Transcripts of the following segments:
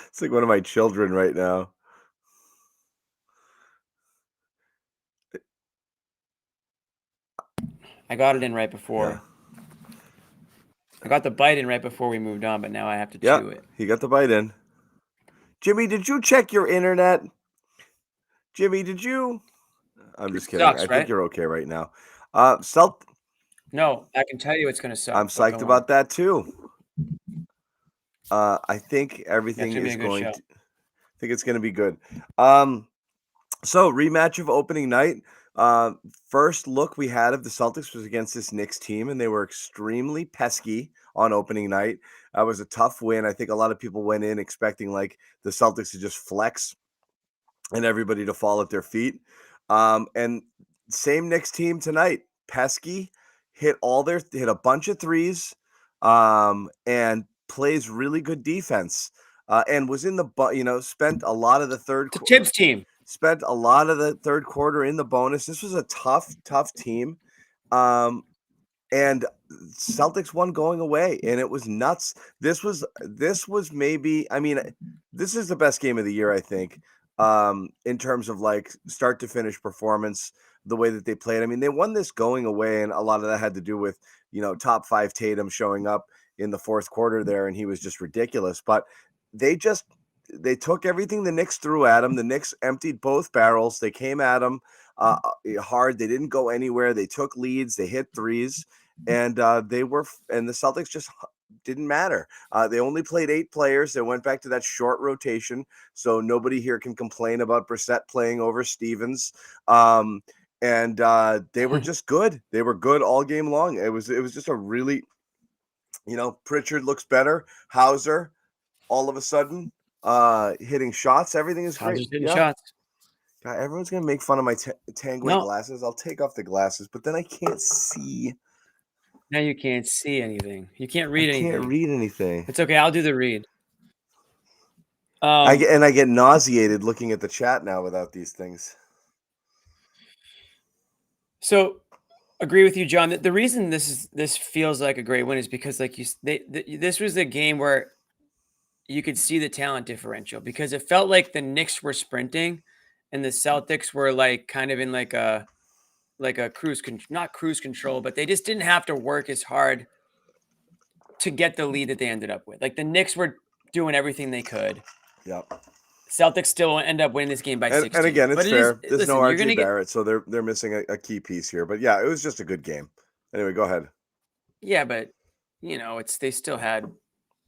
It's like one of my children right now. I got it in right before. Yeah. I got the bite in right before we moved on, but now I have to Yeah, chew it. he got the bite in. Jimmy, did you check your internet? Jimmy, did you? I'm just It kidding. I sucks, think right? you're okay right now. No, I can tell you it's going to suck. I'm But psyched go on. about that too. I think everything That's going to be is a good going show. to. I think it's going to be good. So rematch of opening night. First look we had of the Celtics was against this Knicks team, and they were extremely pesky on opening night. It was a tough win. I think a lot of people went in expecting like the Celtics to just flex and everybody to fall at their feet. And same Knicks team tonight, pesky, hit a bunch of threes, and plays really good defense. And was in spent a lot of the It's a Tibbs team. spent a lot of the third quarter in the bonus. This was a tough team. And Celtics won going away, and it was nuts. This was maybe, I mean, this is the best game of the year, I think, in terms of like start to finish performance, the way that they played. I mean, they won this going away, and a lot of that had to do with, top 5 Tatum showing up in the fourth quarter there, and he was just ridiculous. But they just they took everything the Knicks threw at them. The Knicks emptied both barrels. They came at them hard. They didn't go anywhere. They took leads. They hit threes, and the Celtics just didn't matter. They only played 8 players. They went back to that short rotation, so nobody here can complain about Brissett playing over Stevens. And they were just good. They were good all game long. It was just a really, Pritchard looks better. Hauser, all of a sudden, hitting shots. Everything is great. How's hitting Yeah. shots? God, everyone's gonna make fun of my Tanguay glasses. I'll take off the glasses, but then I can't see. Now you can't see anything. You can't read I anything. can't read anything. It's okay. I'll do the read. I get nauseated looking at the chat now without these things. So, agree with you, John. That the reason this feels like a great win is because, like this was a game where you could see the talent differential because it felt like the Knicks were sprinting, and the Celtics were like kind of in like a not cruise control, but they just didn't have to work as hard to get the lead that they ended up with. Like the Knicks were doing everything they could. Yep. Celtics still end up winning this game by 16. And again, it's fair. There's no RJ Barrett, so they're missing a key piece here. But yeah, it was just a good game. Anyway, go ahead. Yeah, but they still had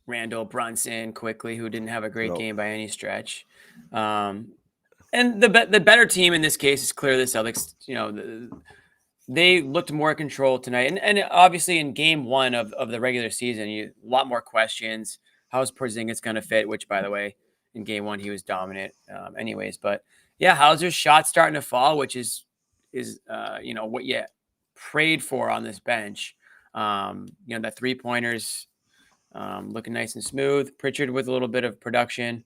Randall, Brunson, Quickly, who didn't have a great game by any stretch. And the better team in this case is clearly the Celtics. They looked more in control tonight. And obviously in game 1 of the regular season, a lot more questions. How's Porzingis going to fit? Which, by the way, in game 1, he was dominant anyways. But, yeah, Hauser's shot starting to fall, which is what you prayed for on this bench. That three-pointers looking nice and smooth. Pritchard with a little bit of production.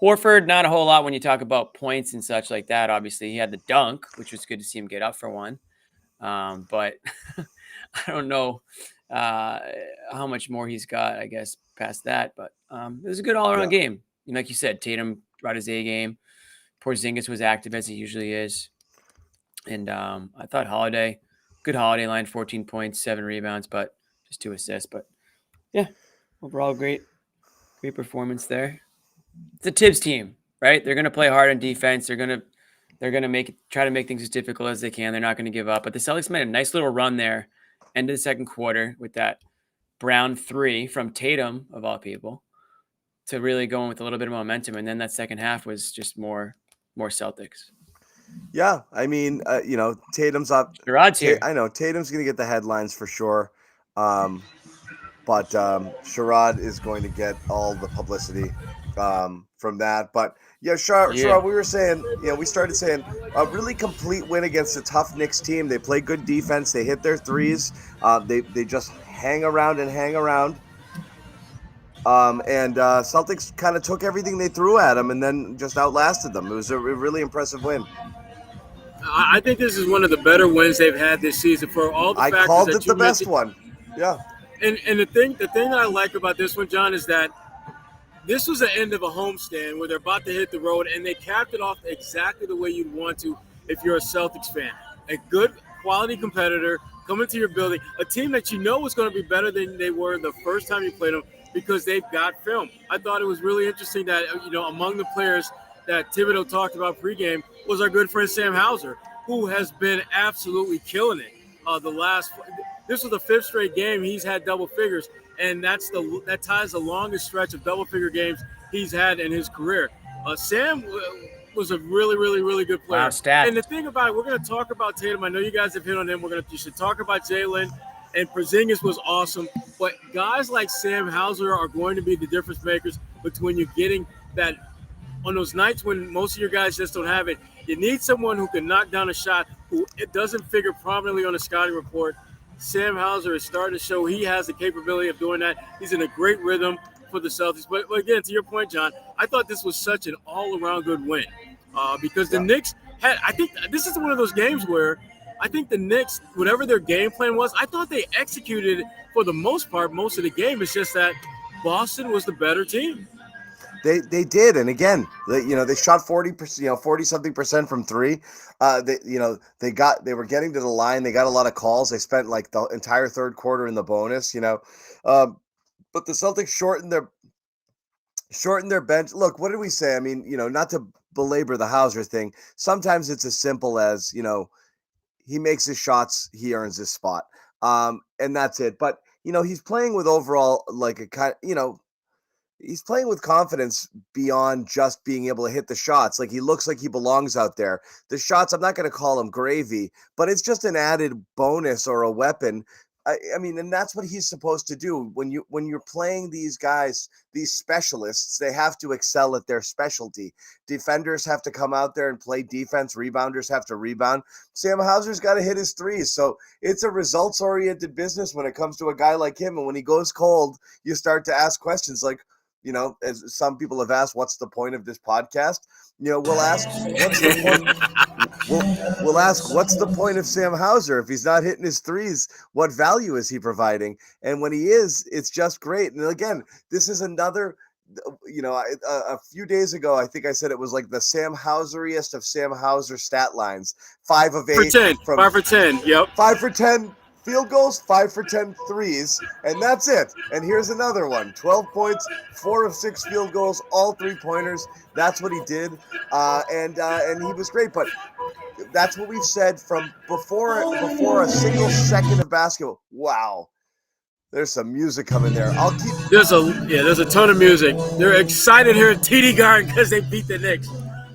Horford, not a whole lot when you talk about points and such like that. Obviously, he had the dunk, which was good to see him get up for one. But I don't know how much more he's got, I guess, past that. But it was a good all-around game. Like you said, Tatum brought his A game. Porzingis was active as he usually is. And I thought good Holiday line, 14 points, 7 rebounds, but just 2 assists. But, yeah, overall great performance there. It's a Tibbs team, right? They're going to play hard on defense. They're going to try to make things as difficult as they can. They're not going to give up. But the Celtics made a nice little run there, end of the second quarter, with that Brown 3 from Tatum, of all people, to really go in with a little bit of momentum. And then that second half was just more Celtics. Yeah, I mean, Tatum's up. Sherrod's here. I know Tatum's going to get the headlines for sure. But Sherrod is going to get all the publicity from that. But yeah, Sherrod, we were saying, we started saying a really complete win against a tough Knicks team. They play good defense. They hit their threes. They just hang around. And Celtics kind of took everything they threw at them and then just outlasted them. It was a really impressive win. I think this is one of the better wins they've had this season for all the factors called that it the best one. Yeah. And the thing that I like about this one, John, is that this was the end of a homestand where they're about to hit the road, and they capped it off exactly the way you'd want to if you're a Celtics fan. A good quality competitor coming to your building, a team that you know is going to be better than they were the first time you played them because they've got film. I thought it was really interesting that, among the players that Thibodeau talked about pregame was our good friend Sam Hauser, who has been absolutely killing it. This was the 5th straight game he's had double figures, and that ties the longest stretch of double figure games he's had in his career. Sam was a really, really, really good player. Wow, stat. And the thing about it, we're going to talk about Tatum. I know you guys have hit on him. You should talk about Jaylen, and Porzingis was awesome. But guys like Sam Hauser are going to be the difference makers between you getting that on those nights when most of your guys just don't have it. You need someone who can knock down a shot, who it doesn't figure prominently on the scouting report. Sam Hauser is starting to show he has the capability of doing that. He's in a great rhythm for the Celtics. But again, to your point, John, I thought this was such an all-around good win because the Knicks had – I think this is one of those games where I think the Knicks, whatever their game plan was, I thought they executed it for the most part most of the game. It's just that Boston was the better team. They did, and again, they shot 40%, 40-something% from three. They were getting to the line. They got a lot of calls. They spent like the entire third quarter in the bonus, but the Celtics shortened their bench. Look, what did we say? I mean, not to belabor the Hauser thing. Sometimes it's as simple as he makes his shots, he earns his spot, and that's it. But he's playing with overall like a kind, he's playing with confidence beyond just being able to hit the shots. Like he looks like he belongs out there. The shots, I'm not going to call them gravy, but it's just an added bonus or a weapon. I mean, and that's what he's supposed to do. When you're playing these guys, these specialists, they have to excel at their specialty. Defenders have to come out there and play defense. Rebounders have to rebound. Sam Hauser's got to hit his threes. So it's a results-oriented business when it comes to a guy like him. And when he goes cold, you start to ask questions like, as some people have asked, what's the point of this podcast? We'll ask, what's the point? We'll ask, what's the point of Sam Hauser? If he's not hitting his threes, what value is he providing? And when he is, it's just great. And again, this is another, a few days ago, I think I said it was like the Sam Hauseriest of Sam Hauser stat lines. 5 of 8. 5 for 10. Yep. 5 for 10. Field goals, 5 for 10 threes, and that's it. And here's another one: 12 points, 4 of 6 field goals, all 3-pointers. That's what he did, and he was great. But that's what we've said from before a single second of basketball. Wow, there's some music coming there. There's a ton of music. They're excited here at TD Garden because they beat the Knicks.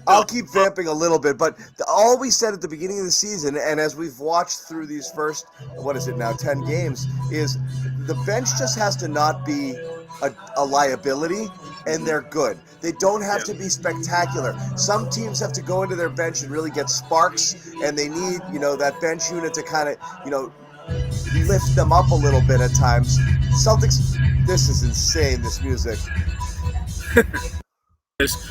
I'll keep vamping a little bit, but all we said at the beginning of the season, and as we've watched through these first, 10 games, is the bench just has to not be a liability, and they're good. They don't have to be spectacular. Some teams have to go into their bench and really get sparks, and they need, that bench unit to kind of, lift them up a little bit at times. Celtics, this is insane, this music.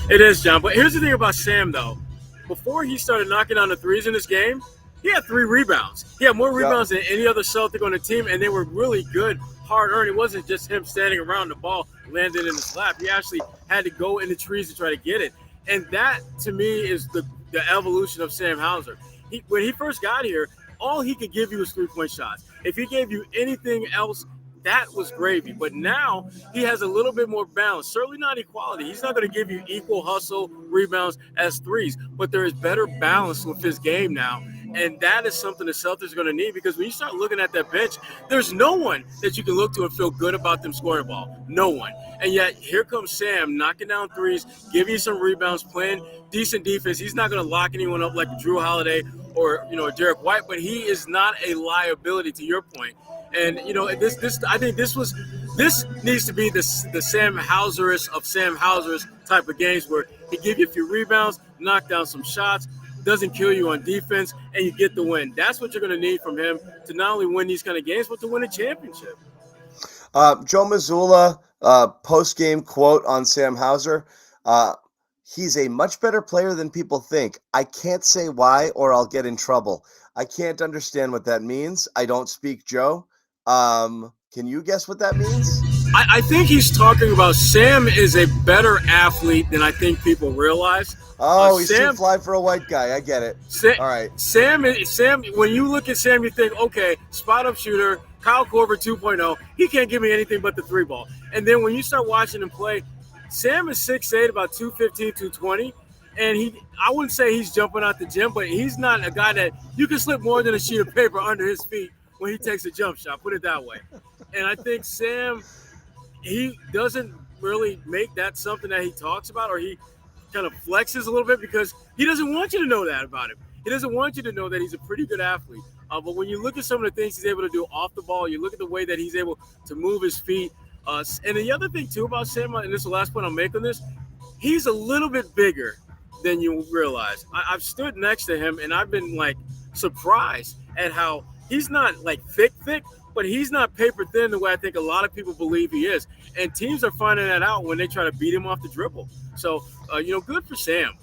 It is, John. But here's the thing about Sam, though. Before he started knocking down the threes in this game, he had 3 rebounds. He had more rebounds than any other Celtic on the team, and they were really good, hard-earned. It wasn't just him standing around the ball, landing in his lap. He actually had to go in the trees to try to get it. And that, to me, is the evolution of Sam Hauser. When he first got here, all he could give you was 3-point shots. If he gave you anything else, that was gravy. But now he has a little bit more balance. Certainly not equality. He's not going to give you equal hustle rebounds as threes, but there is better balance with his game now. And that is something the Celtics are going to need, because when you start looking at that bench, there's no one that you can look to and feel good about them scoring the ball. No one. And yet here comes Sam knocking down threes, giving you some rebounds, playing decent defense. He's not going to lock anyone up like Drew Holiday or Derek White, but he is not a liability, to your point. And this I think this needs to be the Sam Hauserist of Sam Hauser's type of games, where he give you a few rebounds, knock down some shots, doesn't kill you on defense, and you get the win. That's what you're going to need from him to not only win these kind of games, but to win a championship. Joe Mazzulla, post-game quote on Sam Hauser. He's a much better player than people think. I can't say why, or I'll get in trouble. I can't understand what that means. I don't speak Joe. Can you guess what that means? I think he's talking about Sam is a better athlete than I think people realize. Oh, he's too fly for a white guy. I get it. All right. Sam, when you look at Sam, you think, okay, spot-up shooter, Kyle Korver 2.0. He can't give me anything but the three ball. And then when you start watching him play, Sam is 6'8", about 215, 220. And I wouldn't say he's jumping out the gym, but he's not a guy that you can slip more than a sheet of paper under his feet when he takes a jump shot, put it that way. And I think Sam, he doesn't really make that something that he talks about, or he kind of flexes a little bit because he doesn't want you to know that about him. He doesn't want you to know that he's a pretty good athlete. But when you look at some of the things he's able to do off the ball, you look at the way that he's able to move his feet. And the other thing, too, about Sam, and this is the last point I'll make on this, he's a little bit bigger than you realize. I've stood next to him, and I've been, surprised at how he's not, thick, but he's not paper thin the way I think a lot of people believe he is. And teams are finding that out when they try to beat him off the dribble. So, good for Sam.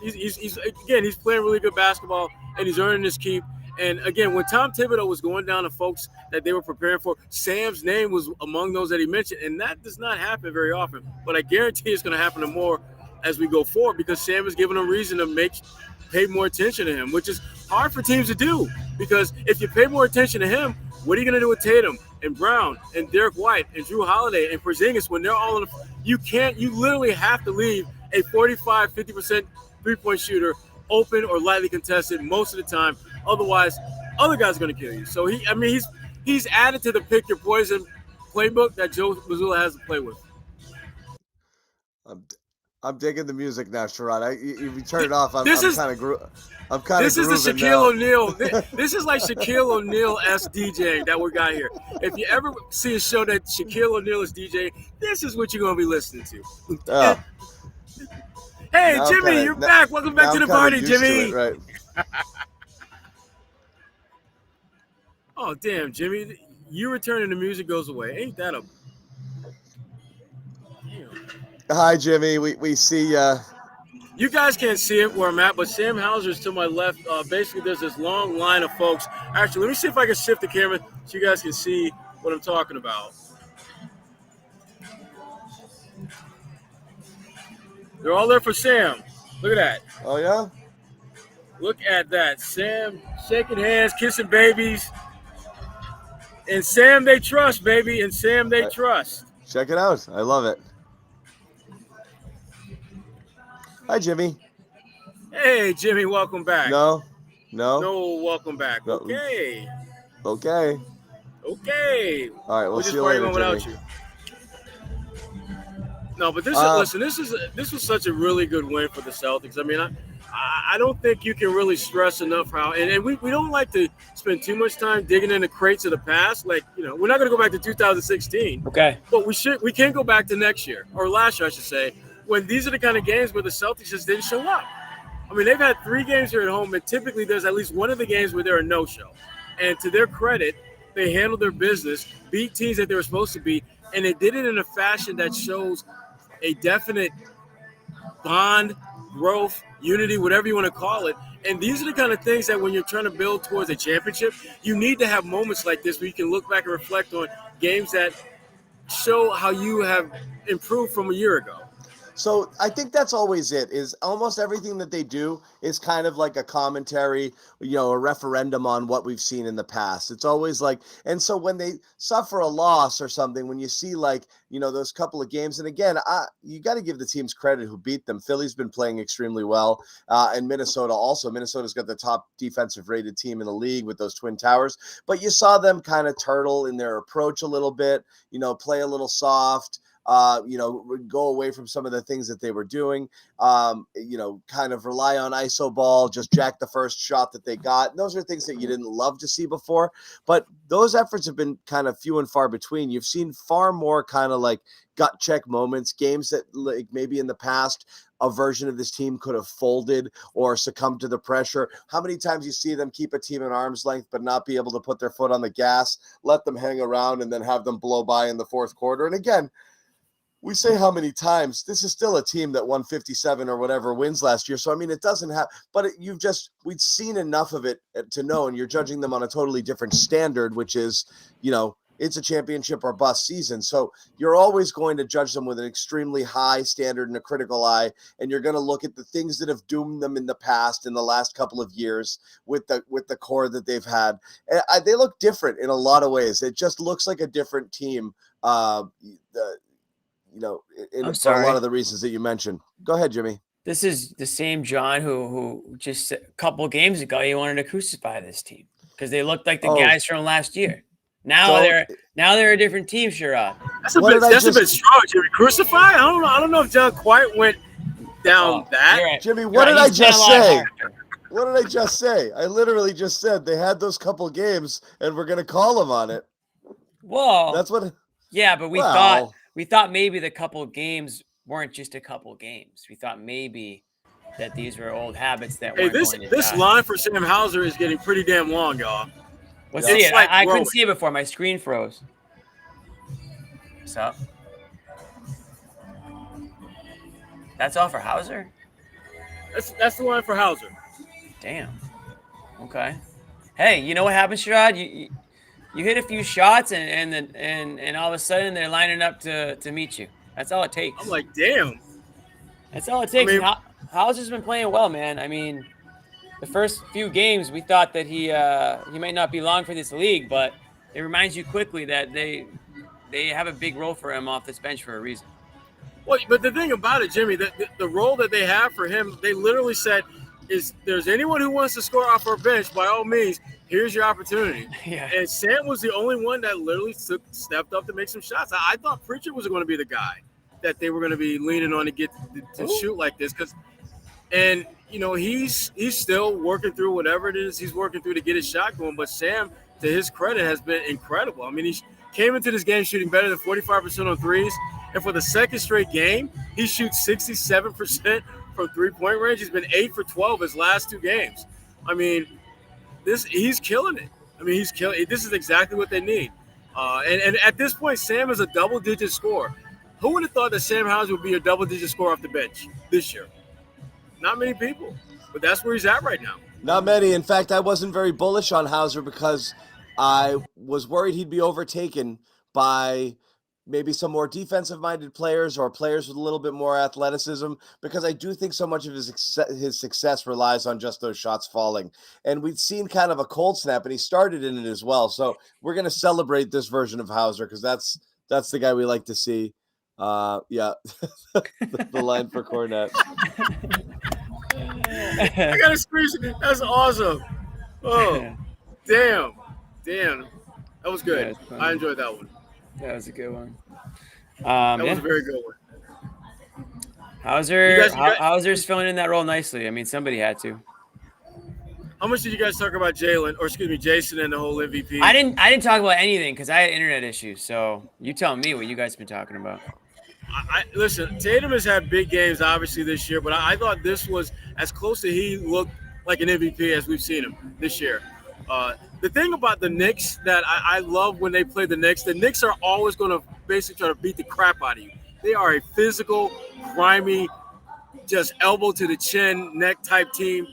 He's playing really good basketball, and he's earning his keep. And, again, when Tom Thibodeau was going down to folks that they were preparing for, Sam's name was among those that he mentioned. And that does not happen very often. But I guarantee it's going to happen more as we go forward because Sam is giving a reason to pay more attention to him, which is hard for teams to do. Because if you pay more attention to him, what are you going to do with Tatum and Brown and Derek White and Drew Holiday and Porzingis when they're all in you literally have to leave a 45, 50% three-point shooter open or lightly contested most of the time. Otherwise, other guys are going to kill you. So he's added to the pick your poison playbook that Joe Mazzulla has to play with. I'm digging the music now, Sherrod. You turn it off. This is the Shaquille O'Neal. This is like Shaquille O'Neal-esque DJing that we got here. If you ever see a show that Shaquille O'Neal is DJing, this is what you're going to be listening to. Hey, now Jimmy, you're back. Welcome back to the party, Jimmy. Right. Oh, damn, Jimmy. You returning the music goes away. Ain't that a... Hi, Jimmy. We see you guys can't see it where I'm at, but Sam Hauser's to my left. Basically, there's this long line of folks. Actually, let me see if I can shift the camera so you guys can see what I'm talking about. They're all there for Sam. Look at that. Oh, yeah? Look at that. Sam shaking hands, kissing babies. And Sam they trust, baby. And Sam they trust. Check it out. I love it. Hi, Jimmy. Hey, Jimmy, welcome back. No, welcome back. No. Okay. All right, we'll see you later, Jimmy. Without you. No, but listen, this was such a really good win for the Celtics. I mean, I don't think you can really stress enough how, and we don't like to spend too much time digging in the crates of the past. We're not going to go back to 2016. Okay. But we can go back to next year, or last year, I should say, when these are the kind of games where the Celtics just didn't show up. I mean, they've had 3 games here at home, and typically there's at least one of the games where they're a no-show. And to their credit, they handled their business, beat teams that they were supposed to beat, and they did it in a fashion that shows a definite bond, growth, unity, whatever you want to call it. And these are the kind of things that when you're trying to build towards a championship, you need to have moments like this where you can look back and reflect on games that show how you have improved from a year ago. So I think that's always it, is almost everything that they do is kind of like a commentary, a referendum on what we've seen in the past. It's always like, and so when they suffer a loss or something, when you see those couple of games, and again, you got to give the teams credit who beat them. Philly's been playing extremely well, and Minnesota also. Minnesota's got the top defensive rated team in the league with those Twin Towers, but you saw them kind of turtle in their approach a little bit, play a little soft. Go away from some of the things that they were doing, kind of rely on ISO ball, just jack the first shot that they got. And those are things that you didn't love to see before, but those efforts have been kind of few and far between. You've seen far more kind of like gut check moments, games that like maybe in the past a version of this team could have folded or succumbed to the pressure. How many times you see them keep a team at arm's length but not be able to put their foot on the gas, let them hang around, and then have them blow by in the fourth quarter. And again, we say how many times, this is still a team that won 57 or whatever wins last year. So, I mean, it doesn't have, but we'd seen enough of it to know, and you're judging them on a totally different standard, which is, it's a championship or bust season. So you're always going to judge them with an extremely high standard and a critical eye. And you're going to look at the things that have doomed them in the past, in the last couple of years with the core that they've had. And they look different in a lot of ways. It just looks like a different team. For a lot of the reasons that you mentioned. Go ahead, Jimmy. This is the same John who just a couple games ago he wanted to crucify this team because they looked like the guys from last year. Now they're a different team, Sherrod. That's a bit strong, Jimmy. Crucify? I don't know if John quite went down that. Right. Jimmy, what did I just say? What did I just say? I literally just said they had those couple games and we're gonna call them on it. Well, that's what. Yeah, but we thought maybe the couple games weren't just a couple games. We thought maybe that these were old habits that weren't going to this die. line for Sam Hauser is getting pretty damn long, y'all. Let's see it. I couldn't see it before. My screen froze. What's up? That's all for Hauser? That's the line for Hauser. Damn. Okay. Hey, you know what happens, Sherrod? You hit a few shots and all of a sudden they're lining up to meet you. That's all it takes. I'm like, damn. That's all it takes. I mean, Hauser's been playing well, man. I mean, the first few games we thought that he might not be long for this league, but it reminds you quickly that they have a big role for him off this bench for a reason. Well, but the thing about it, Jimmy, the role that they have for him, they literally said, is there's anyone who wants to score off our bench, by all means, here's your opportunity. Yeah. And Sam was the only one that literally stepped up to make some shots. I thought Pritchard was going to be the guy that they were going to be leaning on to get to shoot like this. And, he's still working through whatever it is he's working through to get his shot going. But Sam, to his credit, has been incredible. I mean, he came into this game shooting better than 45% on threes. And for the second straight game, he shoots 67% from three-point range. He's been 8 for 12 his last two games. I mean, he's killing it. I mean, he's killing it. This is exactly what they need. And at this point, Sam is a double-digit scorer. Who would have thought that Sam Hauser would be a double-digit scorer off the bench this year? Not many people. But that's where he's at right now. Not many. In fact, I wasn't very bullish on Hauser because I was worried he'd be overtaken by maybe some more defensive-minded players or players with a little bit more athleticism, because I do think so much of his success relies on just those shots falling. And we've seen kind of a cold snap, and he started in it as well. So we're going to celebrate this version of Hauser because that's the guy we like to see. The line for Cornette. I got a screenshot. That's awesome. Oh, damn. That was good. Yeah, I enjoyed that one. That was a good one. That was a very good one. Hauser's filling in that role nicely. I mean, somebody had to. How much did you guys talk about Jason and the whole MVP? I didn't talk about anything because I had internet issues. So you tell me what you guys have been talking about. Listen, Tatum has had big games, obviously, this year, but I thought this was as close to he looked like an MVP as we've seen him this year. The thing about the Knicks that I love when they play the Knicks are always going to basically try to beat the crap out of you. They are a physical, grimy, just elbow to the chin, neck type team.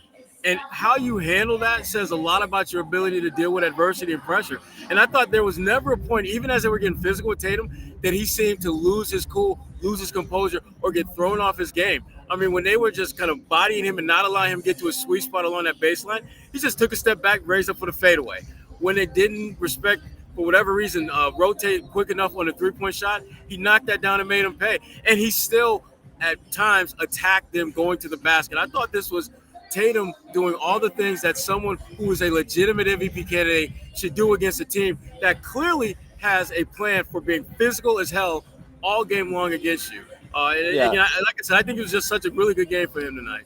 And how you handle that says a lot about your ability to deal with adversity and pressure. And I thought there was never a point, even as they were getting physical with Tatum, that he seemed to lose his cool, lose his composure, or get thrown off his game. I mean, when they were just kind of bodying him and not allowing him to get to a sweet spot along that baseline, he just took a step back, raised up for the fadeaway. When they didn't respect, for whatever reason, rotate quick enough on a three-point shot, he knocked that down and made him pay. And he still, at times, attacked them going to the basket. I thought this was Tatum doing all the things that someone who is a legitimate MVP candidate should do against a team that clearly has a plan for being physical as hell all game long against you. And, like I said, I think it was just such a really good game for him tonight.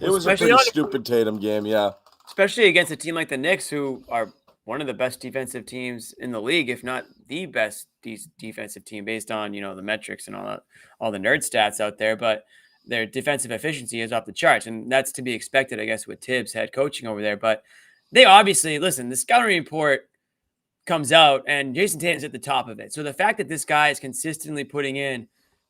It was a pretty stupid Tatum game, yeah. Especially against a team like the Knicks, who are one of the best defensive teams in the league, if not the best defensive team based on, the metrics and all the nerd stats out there. But their defensive efficiency is off the charts, and that's to be expected, I guess, with Tibbs head coaching over there. But they obviously, listen, the scouting report comes out, and Jason Tatum's at the top of it. So the fact that this guy is consistently putting in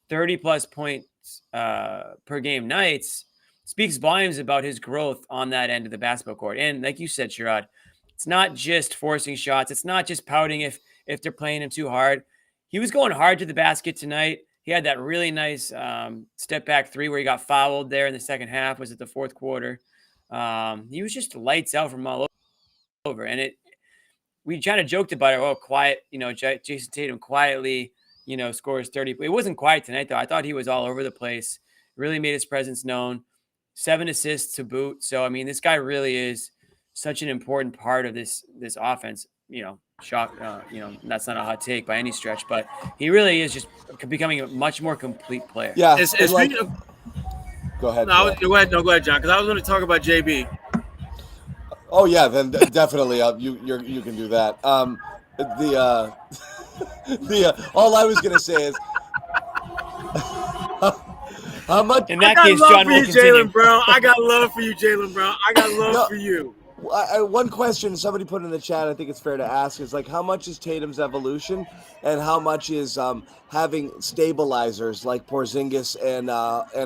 30-plus points per game nights speaks volumes about his growth on that end of the basketball court. And like you said, Sherrod, it's not just forcing shots. It's not just pouting if if they're playing him too hard. He was going hard to the basket tonight. He had that really nice step back three where he got fouled there in the second half. Was it the fourth quarter? He was just lights out from all over. And we kind of joked about it. Oh, quiet, Jason Tatum quietly, scores 30. It wasn't quiet tonight, though. I thought he was all over the place. Really made his presence known. 7 assists to boot. So, I mean, this guy really is such an important part of this offense. Shock. That's not a hot take by any stretch, but he really is just becoming a much more complete player. Yeah. Go ahead. No, go ahead, John, because I was going to talk about JB. Oh yeah, then definitely you can do that. All I was going to say is how much. In that case, John will continue. Jaylen Brown. I got love for you, Jaylen Brown. I got love for you. One question somebody put in the chat, I think it's fair to ask, is like, how much is Tatum's evolution and how much is having stabilizers like Porzingis and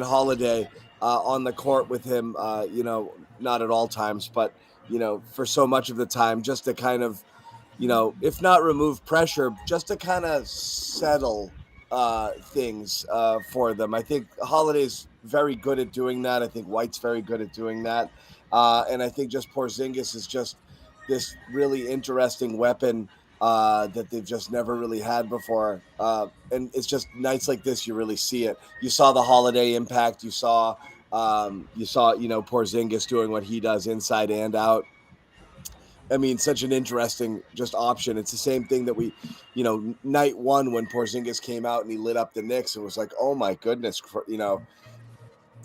Holiday on the court with him, not at all times, but, for so much of the time, just to kind of, if not remove pressure, just to kind of settle things for them. I think Holiday's very good at doing that. I think White's very good at doing that. And I think just Porzingis is just this really interesting weapon that they've just never really had before. And it's just nights like this, you really see it. You saw the Holiday impact. You saw Porzingis doing what he does inside and out. I mean, such an interesting just option. It's the same thing that we, night one when Porzingis came out and he lit up the Knicks, it was like, oh my goodness,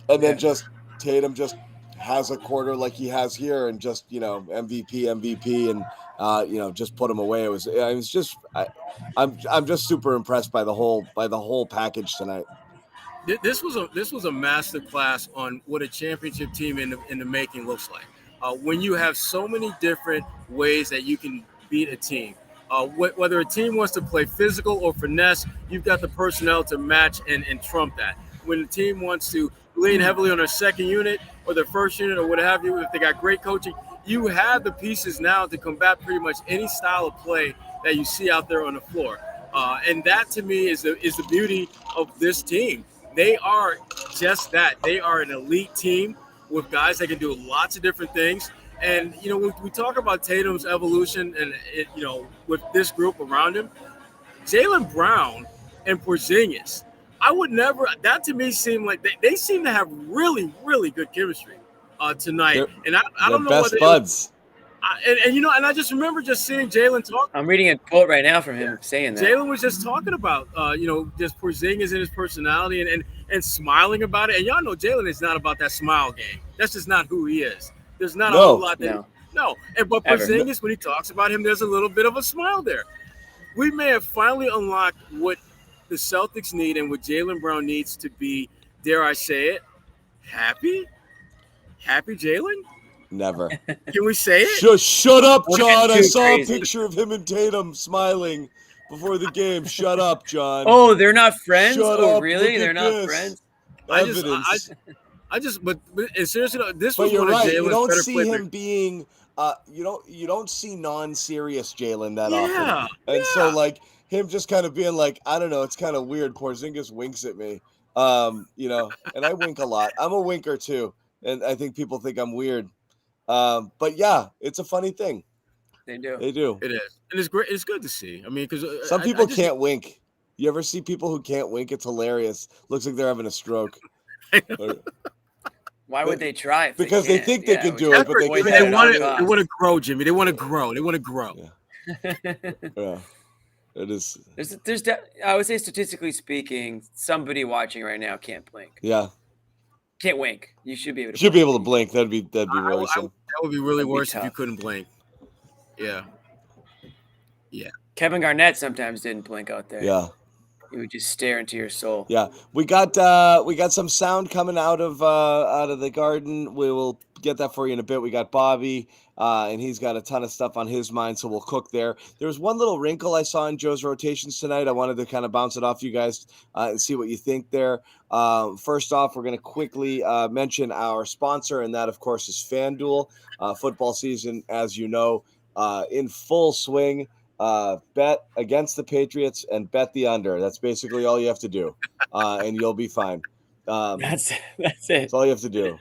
and then just Tatum just has a quarter like he has here and just, MVP and, just put him away. I'm just super impressed by the whole package tonight. This was a master class on what a championship team in the making looks like. When you have so many different ways that you can beat a team, whether a team wants to play physical or finesse, you've got the personnel to match and trump that. When the team wants to lean heavily on their second unit or their first unit or what have you, if they got great coaching, you have the pieces now to combat pretty much any style of play that you see out there on the floor. And that to me is the beauty of this team. They are just that. They are an elite team with guys that can do lots of different things. And, we talk about Tatum's evolution and, with this group around him, Jaylen Brown and Porzingis, that to me seemed like they seem to have really, really good chemistry tonight. And I don't know best buds. And I just remember just seeing Jaylen talk. I'm reading a quote right now from him saying that. Jaylen was just talking about, just Porzingis and his personality and smiling about it. And y'all know Jaylen is not about that smile game. That's just not who he is. There's not a whole lot there. No. But Porzingis, when he talks about him, there's a little bit of a smile there. We may have finally unlocked what the Celtics need and what Jaylen Brown needs to be, dare I say it, happy? Happy Jaylen? Never. Can we say it? Shut up, John. I saw a picture of him and Tatum smiling before the game. Shut up, John. Oh, they're not friends? Shut oh, up. really? They're not this. friends? But seriously, this but was you're one right. of Jaylen's You don't better see players. him being you don't see non-serious Jaylen that often. Yeah. And so like him just kind of being like, I don't know, it's kind of weird. Porzingis winks at me. And I wink a lot. I'm a winker too. And I think people think I'm weird. But yeah, it's a funny thing. They do. It is. And it's great. It's good to see. I mean, because some people can't wink. You ever see people who can't wink? It's hilarious. Looks like they're having a stroke. Why would they try? Because they think they can do it, but they want to grow, Jimmy. They want to grow. Yeah. It is. I would say, statistically speaking, somebody watching right now can't blink. Yeah. Can't wink. You should be able to. Should be able to blink. That'd be worrisome. That would be really worse if you couldn't blink. Yeah. Kevin Garnett sometimes didn't blink out there. Yeah. He would just stare into your soul. Yeah. We got some sound coming out of the garden. We will get that for you in a bit. We got Bobby, and he's got a ton of stuff on his mind, so we'll cook there. There was one little wrinkle I saw in Joe's rotations tonight. I wanted to kind of bounce it off you guys and see what you think there. First off, we're going to quickly mention our sponsor, and that, of course, is FanDuel. Football season, as you know, in full swing. bet against the Patriots and bet the under. That's basically all you have to do, and you'll be fine. That's it. That's all you have to do.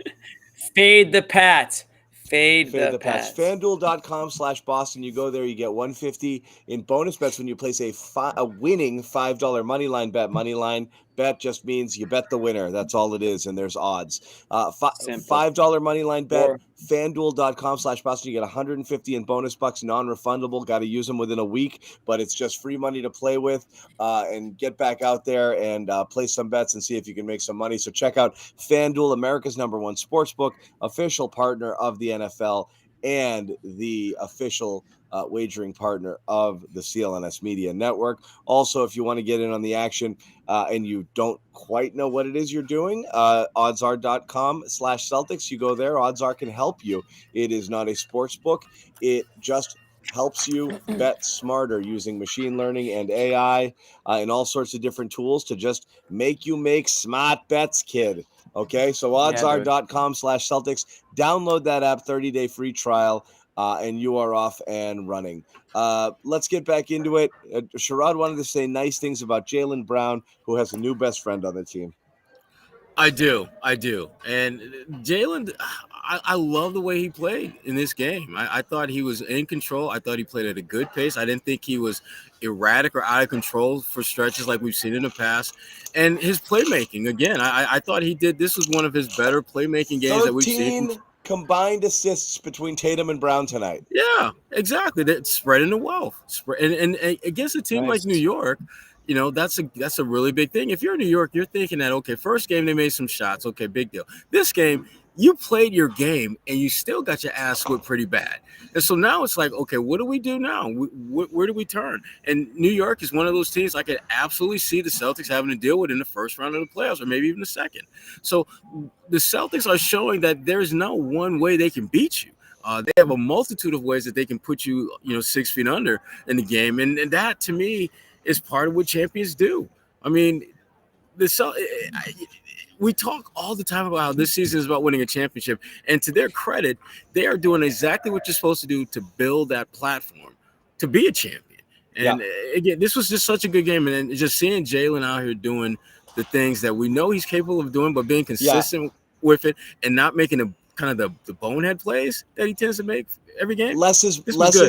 Fade the Pats. Fade the Pats. FanDuel.com/Boston. You go there, you get $150 in bonus bets when you place a winning $5 money line bet. Money line bet just means you bet the winner. That's all it is, and there's odds. $5 money line bet. FanDuel.com/Boston. You get $150 in bonus bucks, non-refundable. Got to use them within a week, but it's just free money to play with. And get back out there and place some bets and see if you can make some money. So check out FanDuel, America's #1 sportsbook, official partner of the NFL and the official wagering partner of the CLNS Media Network. Also, if you want to get in on the action and you don't quite know what it is you're doing, oddsr.com/Celtics. You go there. OddsR can help you. It is not a sports book. It just helps you bet smarter using machine learning and AI and all sorts of different tools to just make you make smart bets, kid. Okay, so oddsr.com/Celtics. Download that app, 30-day free trial, and you are off and running. Let's get back into it. Sherrod wanted to say nice things about Jaylen Brown, who has a new best friend on the team. I do. And Jaylen, I love the way he played in this game. I thought he was in control. I thought he played at a good pace. I didn't think he was erratic or out of control for stretches like we've seen in the past. And his playmaking, again, I thought this was one of his better playmaking games that we've seen. Combined assists between Tatum and Brown tonight. Yeah, exactly. That's spreading the wealth. And against a team like New York, you know, that's a really big thing. If you're in New York, you're thinking that, okay, first game they made some shots. Okay, big deal. This game, you played your game and you still got your ass whipped pretty bad. And so now it's like, okay, what do we do now? Where do we turn? And New York is one of those teams I could absolutely see the Celtics having to deal with in the first round of the playoffs or maybe even the second. So the Celtics are showing that there's no one way they can beat you. They have a multitude of ways that they can put you, 6 feet under in the game. And that, to me, is part of what champions do. I mean, we talk all the time about how this season is about winning a championship. And to their credit, they are doing exactly what you're supposed to do to build that platform to be a champion. And again, this was just such a good game. And then just seeing Jaylen out here doing the things that we know he's capable of doing, but being consistent with it and not making the bonehead plays that he tends to make every game. Less is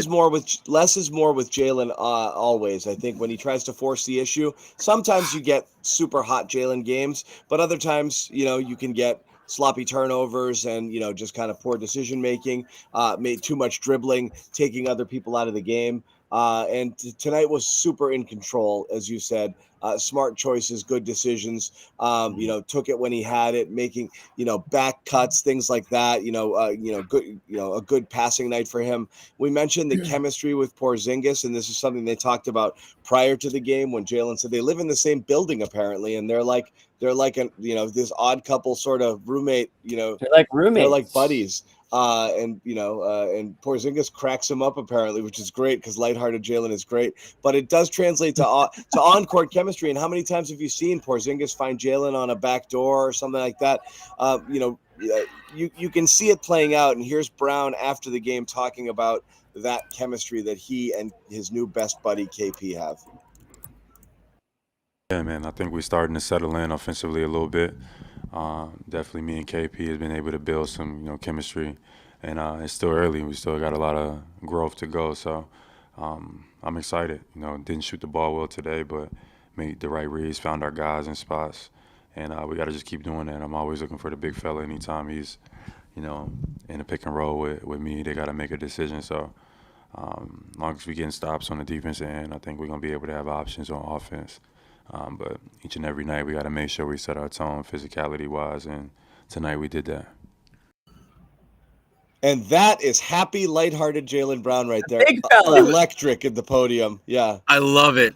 more with Jaylen always. I think when he tries to force the issue, sometimes you get super hot Jaylen games, but other times, you can get sloppy turnovers and, just kind of poor decision making, made too much dribbling, taking other people out of the game. And tonight was super in control, as you said. Smart choices, good decisions. Took it when he had it, making back cuts, things like that. Good. A good passing night for him. We mentioned the chemistry with Porzingis, and this is something they talked about prior to the game when Jaylen said they live in the same building apparently, and they're like this odd couple sort of roommate. They're like roommates. They're like buddies. And Porzingis cracks him up apparently, which is great because lighthearted Jaylen is great. But it does translate to on-court chemistry. And how many times have you seen Porzingis find Jaylen on a back door or something like that? You can see it playing out. And here's Brown after the game talking about that chemistry that he and his new best buddy KP have. Yeah, man, I think we're starting to settle in offensively a little bit. Definitely me and KP has been able to build some, chemistry, and it's still early. We still got a lot of growth to go, so I'm excited. Didn't shoot the ball well today, but made the right reads, found our guys in spots, and we got to just keep doing that. I'm always looking for the big fella anytime he's, in a pick and roll with me. They got to make a decision, so as long as we getting stops on the defensive end, I think we're going to be able to have options on offense. But each and every night we got to make sure we set our tone physicality-wise, and tonight we did that. And that is happy, lighthearted Jaylen Brown right there. Big fella. Electric at the podium. Yeah. I love it.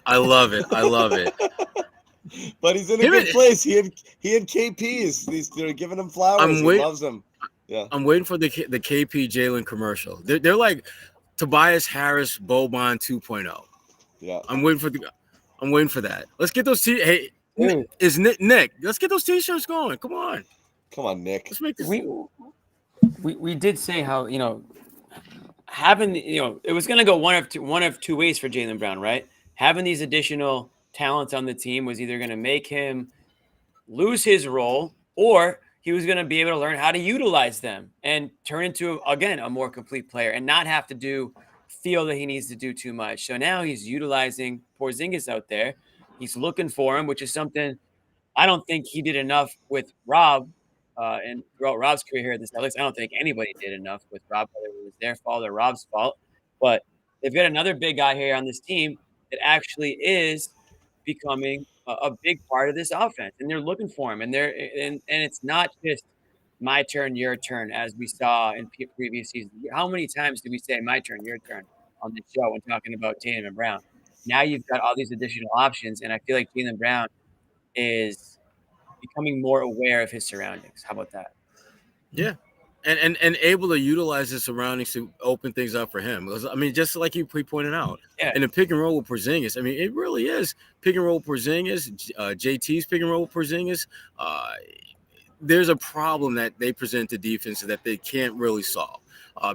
But he's in a good place. He and KP they're giving him flowers. He loves them. Yeah. I'm waiting for the KP Jaylen commercial. They're like Tobias Harris Boban 2.0. Yeah. I'm waiting for that. Let's get those Hey, is Nick? Let's get those T-shirts going. Come on, Nick. Let's make this. We did say how having, it was going to go one of two ways for Jaylen Brown, right? Having these additional talents on the team was either going to make him lose his role, or he was going to be able to learn how to utilize them and turn into, again, a more complete player and not have to feel that he needs to do too much. So now he's utilizing Porzingis out there. He's looking for him, which is something I don't think he did enough with Rob. And throughout Rob's career here at the Celtics, I don't think anybody did enough with Rob, whether it was their fault or Rob's fault. But they've got another big guy here on this team that actually is becoming a big part of this offense, and they're looking for him. And it's not just my turn, your turn, as we saw in previous seasons. How many times did we say my turn, your turn on this show when talking about Tatum and Brown? Now you've got all these additional options, and I feel like Jaylen Brown is becoming more aware of his surroundings. How about that? Yeah. And able to utilize his surroundings to open things up for him. I mean, just like you pointed out, in the pick and roll with Porzingis, I mean, it really is pick and roll with Porzingis, JT's pick and roll with Porzingis. There's a problem that they present to defense that they can't really solve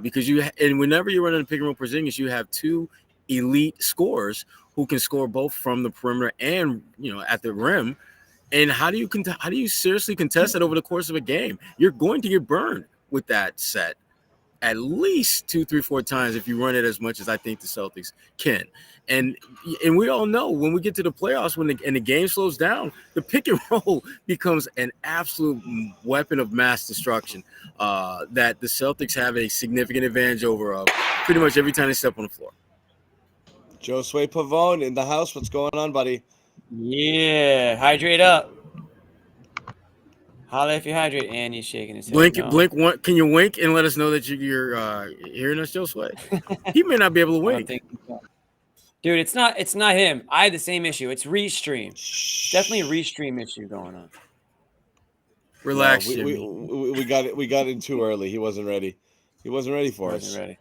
because whenever you're running a pick and roll Porzingis, you have two elite scorers who can score both from the perimeter and at the rim. And how do you seriously contest that over the course of a game? You're going to get burned with that set at least 2, 3, 4 times if you run it as much as I think the Celtics can. And we all know when we get to the playoffs, when the game slows down, the pick and roll becomes an absolute weapon of mass destruction that the Celtics have a significant advantage over pretty much every time they step on the floor. Josue Pavon in the house. What's going on, buddy? Yeah, hydrate up. Holla if you hydrate. And he's shaking his head. Blink. Can you wink and let us know that you're hearing us, Josue? He may not be able to wink. Dude, it's not him. I had the same issue. It's Restream. Definitely a Restream issue going on. Relax, no, we got it. We got in too early. He wasn't ready. He wasn't ready for us. Ready.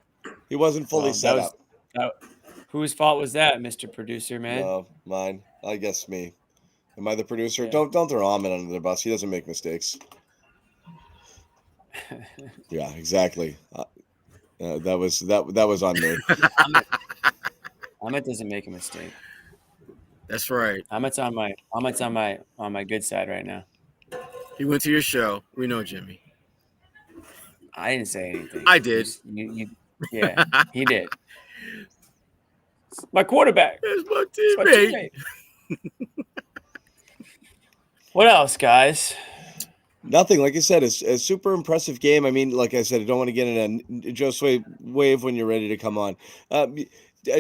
He wasn't fully set up. Whose fault was that, Mr. Producer, man? No, mine. I guess me. Am I the producer? Yeah. Don't throw Ahmed under the bus. He doesn't make mistakes. Yeah, exactly. That was on me. Ahmed doesn't make a mistake. That's right. Ahmed's on my good side right now. He went to your show. We know Jimmy. I didn't say anything. I did. Yeah, he did. My quarterback. That's my teammate. What else, guys? Nothing. Like I said, it's a super impressive game. I mean, like I said, I don't want to get in a Josue wave when you're ready to come on.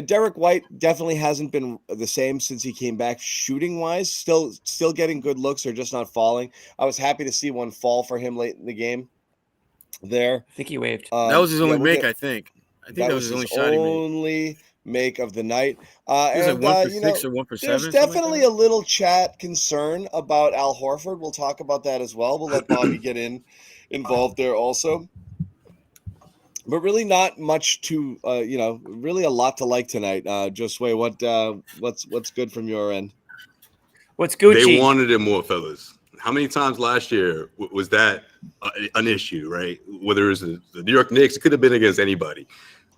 Derek White definitely hasn't been the same since he came back shooting-wise. Still getting good looks or just not falling. I was happy to see one fall for him late in the game there. I think he waved. That was his only make, I think. I think that was his only shot he made. Make of the night. And 1 for 6 or 1 for 7. There's definitely a little chat concern about Al Horford. We'll talk about that as well. We'll let Bobby get involved there also. But really not much to really a lot to like tonight. Josue, what's good from your end? What's Gucci? They wanted it more, fellas. How many times last year was that an issue, right? Whether it was the New York Knicks, it could have been against anybody.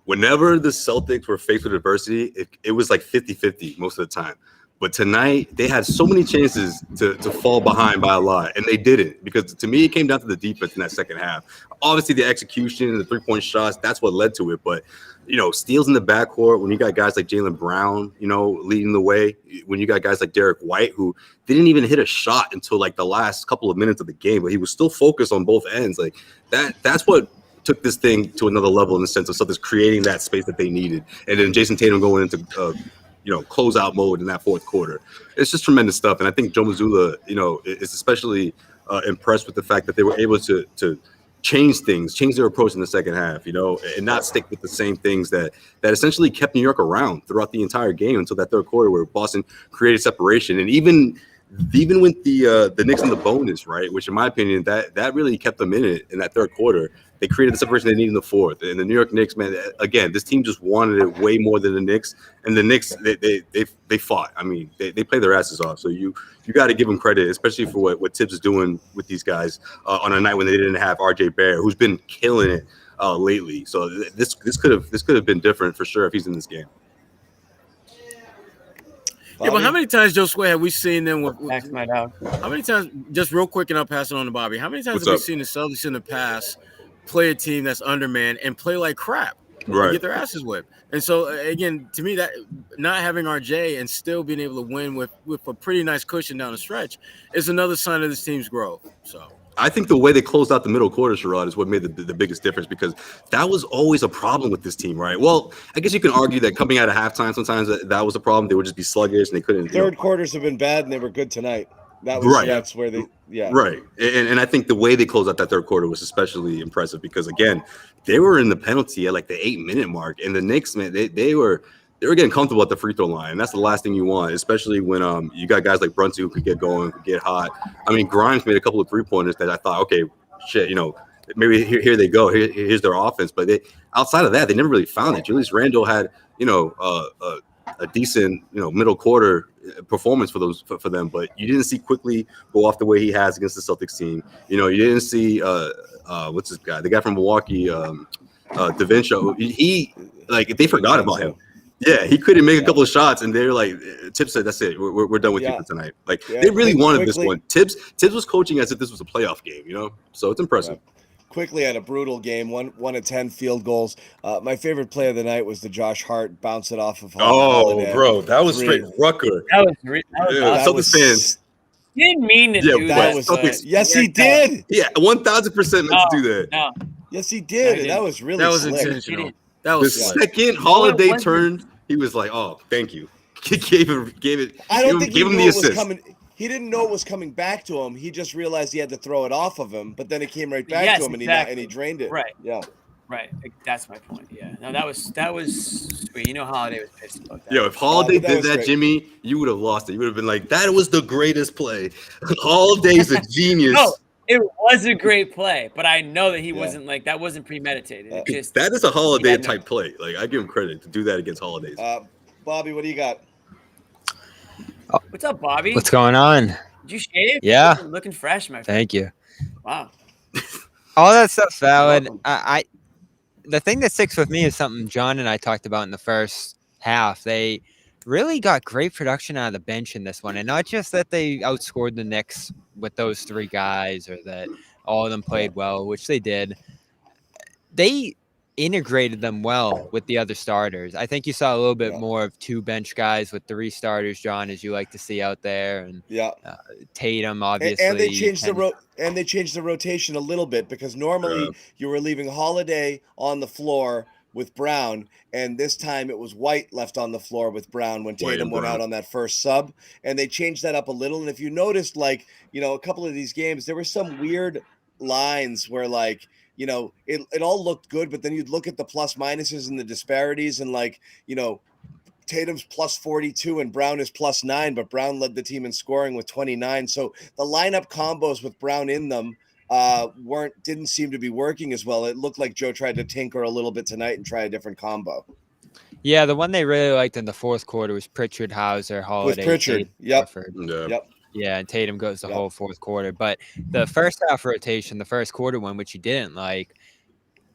Whenever the Celtics were faced with adversity, it was like 50-50 most of the time. But tonight, they had so many chances to fall behind by a lot, and they didn't. Because to me, it came down to the defense in that second half. Obviously, the execution and the three-point shots, that's what led to it. But, steals in the backcourt, when you got guys like Jaylen Brown, leading the way, when you got guys like Derek White, who didn't even hit a shot until like the last couple of minutes of the game, but he was still focused on both ends. Like that's what took this thing to another level in the sense of Celtics creating that space that they needed. And then Jason Tatum going into, closeout mode in that fourth quarter. It's just tremendous stuff. And I think Joe Mazzulla, is especially impressed with the fact that they were able to change their approach in the second half, and not stick with the same things that essentially kept New York around throughout the entire game until that third quarter where Boston created separation. And even with the Knicks in the bonus, right, which in my opinion, that really kept them in it in that third quarter. They created the separation they needed in the fourth. And the New York Knicks, man, again, this team just wanted it way more than the Knicks. And the Knicks, they fought. I mean, they played their asses off. So you got to give them credit, especially for what Tibbs is doing with these guys on a night when they didn't have RJ Barrett, who's been killing it lately. So this could have been different for sure if he's in this game. Yeah, but how many times, Josue, have we seen them with That's my dog. how many times, just real quick, and I'll pass it on to Bobby. How many times What's have we up? seen the Celtics in the past play a team that's undermanned and play like crap? Right. And get their asses whipped. And so, again, to me, that not having RJ and still being able to win with a pretty nice cushion down the stretch is another sign of this team's growth. So I think the way they closed out the middle quarter, Sherrod, is what made the biggest difference, because that was always a problem with this team, right? Well, I guess you can argue that coming out of halftime, sometimes that was a problem. They would just be sluggish and they couldn't. Third quarters have been bad, and they were good tonight. That was Right. That's where they Right. And I think the way they closed out that third quarter was especially impressive because, again, they were in the penalty at like the 8-minute mark, and the Knicks, man, they were getting comfortable at the free throw line. And that's the last thing you want, especially when you got guys like Brunson who could get going, could get hot. I mean, Grimes made a couple of 3-pointers that I thought, okay, shit, maybe here they go. Here's their offense. But outside of that, they never really found it. Julius Randle had, a decent, middle quarter performance for them, but you didn't see Quickly go off the way he has against the Celtics team. You didn't see what's this guy, the guy from Milwaukee, DaVinci. He they forgot about him. Yeah, he couldn't make a couple of shots, and they're like, Tibbs said, "That's it. We're done with you for tonight." They really wanted this one. Tibbs was coaching as if this was a playoff game, So it's impressive. Yeah. Quickly had a brutal game, 1 of 10 field goals. My favorite play of the night was the Josh Hart bounce it off of Holiday. Bro, that was straight Rucker. That was Celtics fans. He didn't mean to do that. Yes, he did. Yeah, 1,000% meant to do that. No. Yes, he did. And that was really slick. Intentional. That was the second Holiday turned. He was like, "Oh, thank you." He gave it. I don't think he gave him knew the it was assist. coming. He didn't know it was coming back to him. He just realized he had to throw it off of him, but then it came right back to him, and he drained it. Right. Yeah. Right. That's my point. Yeah. No, that was sweet. Holiday was pissed about that. Yo, if Holiday did that, great. Jimmy, you would have lost it. You would have been like, "That was the greatest play." Holiday's a genius. No, it was a great play, but I know that he wasn't that wasn't premeditated. That is a Holiday type play. Like, I give him credit to do that against Holidays. Bobby, what do you got? What's up, Bobby? What's going on? Did you shave? Yeah. Looking fresh, my friend. Thank you. Wow. All that stuff's valid. The thing that sticks with me is something John and I talked about in the first half. They really got great production out of the bench in this one, and not just that they outscored the Knicks with those 3 guys or that all of them played well, which they did. They integrated them well with the other starters. I think you saw a little bit more of 2 bench guys with 3 starters, John, as you like to see out there, and Tatum obviously. And they changed the rotation a little bit, because normally you were leaving Holiday on the floor with Brown, and this time it was White left on the floor with Brown when Tatum went out on that first sub, and they changed that up a little. And if you noticed, a couple of these games, there were some weird lines where it all looked good, but then you'd look at the plus minuses and the disparities, and Tatum's plus 42 and Brown is plus 9, but Brown led the team in scoring with 29. So the lineup combos with Brown in them didn't seem to be working as well. It looked like Joe tried to tinker a little bit tonight and try a different combo. Yeah, the one they really liked in the fourth quarter was Pritchard, Hauser, Holiday. With Pritchard, Yep. Yep. Yeah, and Tatum goes the whole fourth quarter. But the first half rotation, the first quarter one, which you didn't like,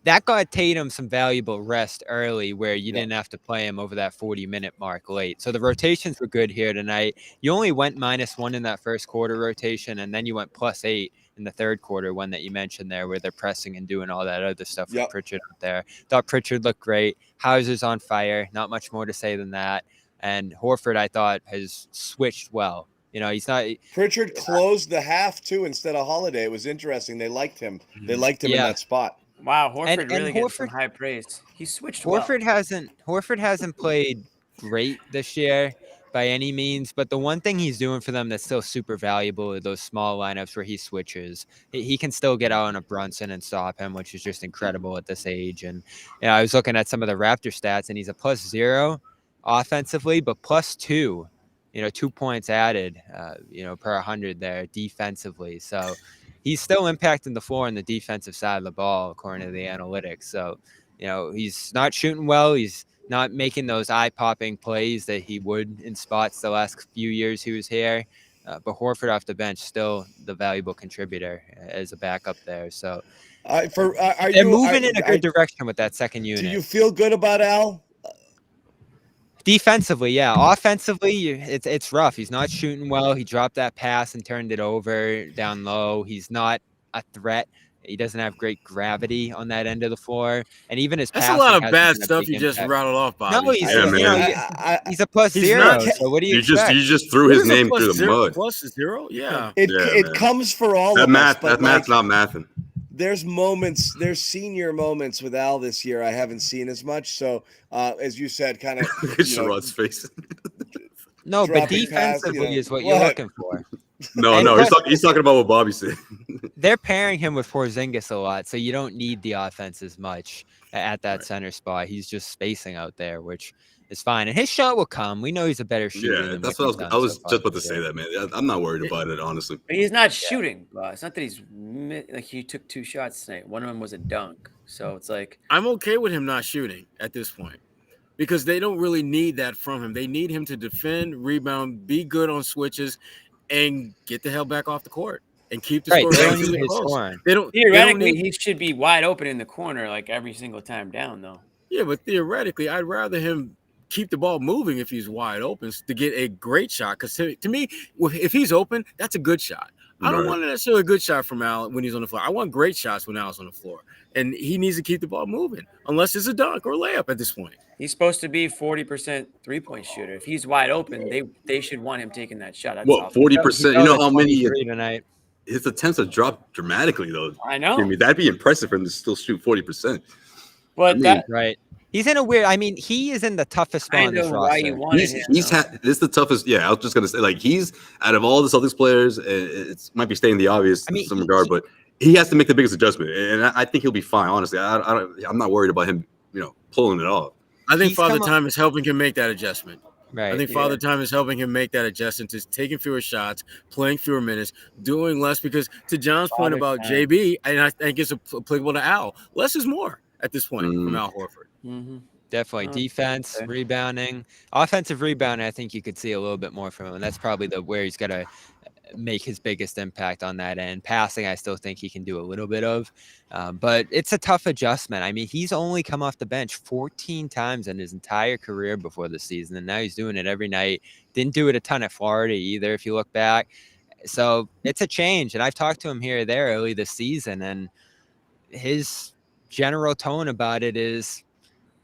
that got Tatum some valuable rest early where you didn't have to play him over that 40-minute mark late. So the rotations were good here tonight. You only went -1 in that first quarter rotation, and then you went +8 in the third quarter, one that you mentioned there, where they're pressing and doing all that other stuff with Pritchard out there. Thought Pritchard looked great. Hauser's on fire. Not much more to say than that. And Horford, I thought, has switched well. He's not. Pritchard closed the half too instead of Holiday. It was interesting. They liked him. They liked him in that spot. Wow, Horford really gets some high praise. He switched Horford hasn't played great this year by any means, but the one thing he's doing for them that's still super valuable are those small lineups where he switches. He can still get out on a Brunson and stop him, which is just incredible at this age. And I was looking at some of the Raptor stats, and he's a +0 offensively, but +2. 2 points added, per 100 there defensively. So he's still impacting the floor on the defensive side of the ball, according to the analytics. So, he's not shooting well. He's not making those eye-popping plays that he would in spots the last few years he was here. But Horford off the bench, still the valuable contributor as a backup there. So they're moving in a good direction with that second unit. Do you feel good about Al? Defensively, yeah. Offensively, it's rough. He's not shooting well. He dropped that pass and turned it over down low. He's not a threat. He doesn't have great gravity on that end of the floor, and even his That's passing a lot of hasn't bad been a stuff big you just impact. rattled off, Bobby. No, he's, Yeah, you man. know, he's a plus He's zero. not- So what do you expect? You just threw What his is a name plus through the zero? mud. Plus 0? Yeah. It man. comes for all That of math, us, but that math's not mathing. there's senior moments with Al this year I haven't seen as much. So as you said, kind of Look at Sherrod's face. No, but dropping past, defensively is what you're looking for. No, And he's talking about what Bobby said. They're pairing him with Porzingis a lot, so you don't need the offense as much at that center spot. He's just spacing out there, which is fine. And his shot will come. We know he's a better shooter. Yeah, than that's what what I was just about to say that, man. I'm not worried about it, honestly. But he's not shooting. It's not that he's like he took 2 shots tonight. One of them was a dunk. So it's like I'm okay with him not shooting at this point because they don't really need that from him. They need him to defend, rebound, be good on switches, and get the hell back off the court and keep the score They don't relatively need his close. scoring. theoretically he should be wide open in the corner like every single time down though. Yeah, but theoretically, I'd rather him keep the ball moving if he's wide open to get a great shot. Because to me, if he's open, that's a good shot. I don't want necessarily a good shot from Al when he's on the floor. I want great shots when Al's on the floor. And he needs to keep the ball moving, unless it's a dunk or a layup at this point. He's supposed to be 40% 3-point shooter. If he's wide open, they should want him taking that shot. That's Well, 40%. You know how many tonight? His attempts have dropped dramatically, though. I know. Jimmy, that'd be impressive for him to still shoot 40%. But right. He's in a weird. I mean, he is in the toughest spot on this why you roster. wanted him. He's had this is the toughest. Yeah, I was just gonna say, like, he's out of all the Celtics players. It might be stating the obvious in some regard, but he has to make the biggest adjustment, and I think he'll be fine. Honestly, I'm not worried about him, pulling it off. I think Father Time is helping him make that adjustment. Right. I think Father Time is helping him make that adjustment to taking fewer shots, playing fewer minutes, doing less. Because to John's point about JB, and I think it's applicable to Al, less is more at this point from Al Horford. Mm-hmm. Definitely defense, rebounding, offensive rebounding. I think you could see a little bit more from him, and that's probably where he's got to make his biggest impact on that end. Passing, I still think he can do a little bit of, but it's a tough adjustment. I mean, he's only come off the bench 14 times in his entire career before the season, and now he's doing it every night. Didn't do it a ton at Florida either, if you look back. So it's a change, and I've talked to him here or there early this season, and his general tone about it is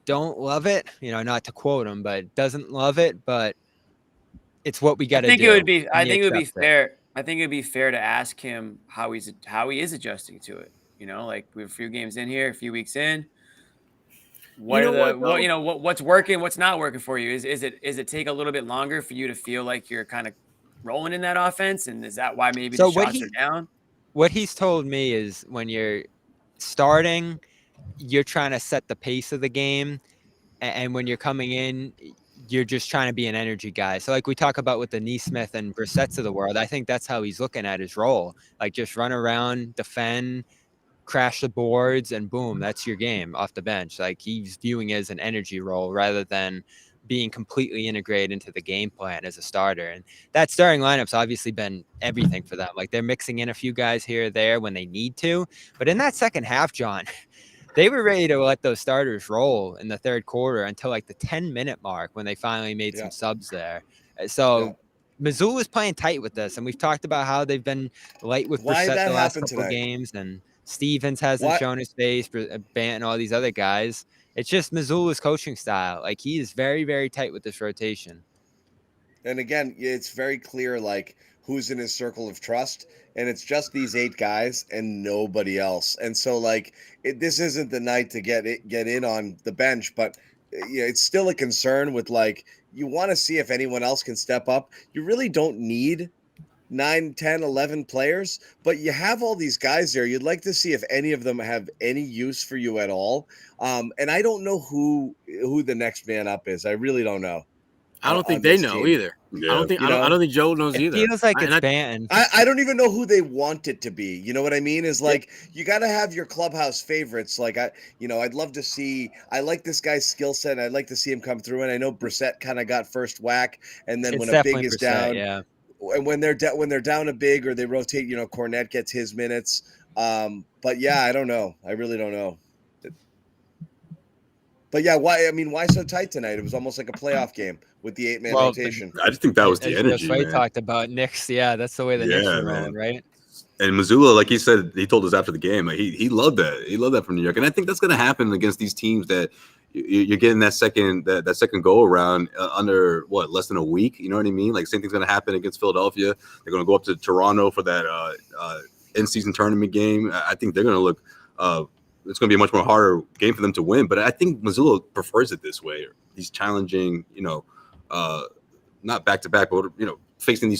don't love it, not to quote him, but doesn't love it, but it's what we got to do. I think it would be fair. I think it would be fair to ask him how he is adjusting to it. Like we're a few games in here, a few weeks in. What's working, what's not working for you? Is it take a little bit longer for you to feel like you're kind of rolling in that offense? And is that why maybe the shots are down? What he's told me is when you're starting, you're trying to set the pace of the game, and when you're coming in, you're just trying to be an energy guy. So like we talk about with the Neesmith and Brissett's of the world, I think that's how he's looking at his role. Like just run around, defend, crash the boards, and boom, that's your game off the bench. Like he's viewing it as an energy role rather than being completely integrated into the game plan as a starter. And that starting lineup's obviously been everything for them. Like they're mixing in a few guys here or there when they need to. But in that second half, John, they were ready to let those starters roll in the third quarter until like the 10-minute mark when they finally made some subs there. So Missoula is playing tight with this, and we've talked about how they've been light with Brissett the last couple of games, and Stevens hasn't shown his face, Bant and all these other guys. It's just Missoula's coaching style. Like he is very, very tight with this rotation. And again, it's very clear like who's in his circle of trust, and it's just these 8 guys and nobody else. And so like this isn't the night to get in on the bench, but it's still a concern with like you want to see if anyone else can step up. You really don't need 9, 10, 11 players, but you have all these guys there. You'd like to see if any of them have any use for you at all. And I don't know who the next man up is. I really don't know. I don't think they know either. Yeah. I don't think Joe knows either. It feels like it's banned. I don't even know who they want it to be. You know what I mean? Is like you got to have your clubhouse favorites. Like I'd love to see. I like this guy's skill set. I'd like to see him come through. And I know Brissett kind of got first whack, and then when a big is down, when they're down a big or they rotate, Cornette gets his minutes. But yeah, I don't know. I really don't know. But yeah, why so tight tonight? It was almost like a playoff game with the 8-man rotation. I just think that was the As energy, Josue man. talked about Knicks. Yeah, that's the way the Knicks Yeah, are rolling, man. right? And Missoula, like he said, he told us after the game, like, he loved that. He loved that from New York, and I think that's going to happen against these teams that you're getting that second go around under less than a week. You know what I mean? Like, same thing's going to happen against Philadelphia. They're going to go up to Toronto for that in-season tournament game. I think they're going to look. It's going to be a much more harder game for them to win. But I think Missoula prefers it this way. He's challenging, not back to back, but facing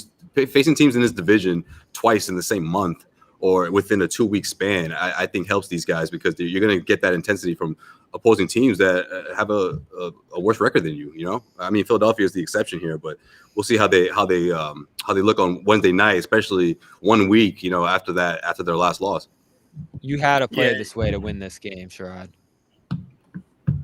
teams in this division twice in the same month or within a 2-week span. I think helps these guys because you're going to get that intensity from opposing teams that have a worse record than you. I mean, Philadelphia is the exception here, but we'll see how they look on Wednesday night, especially 1 week, after their last loss. You had to play this way to win this game, Sherrod.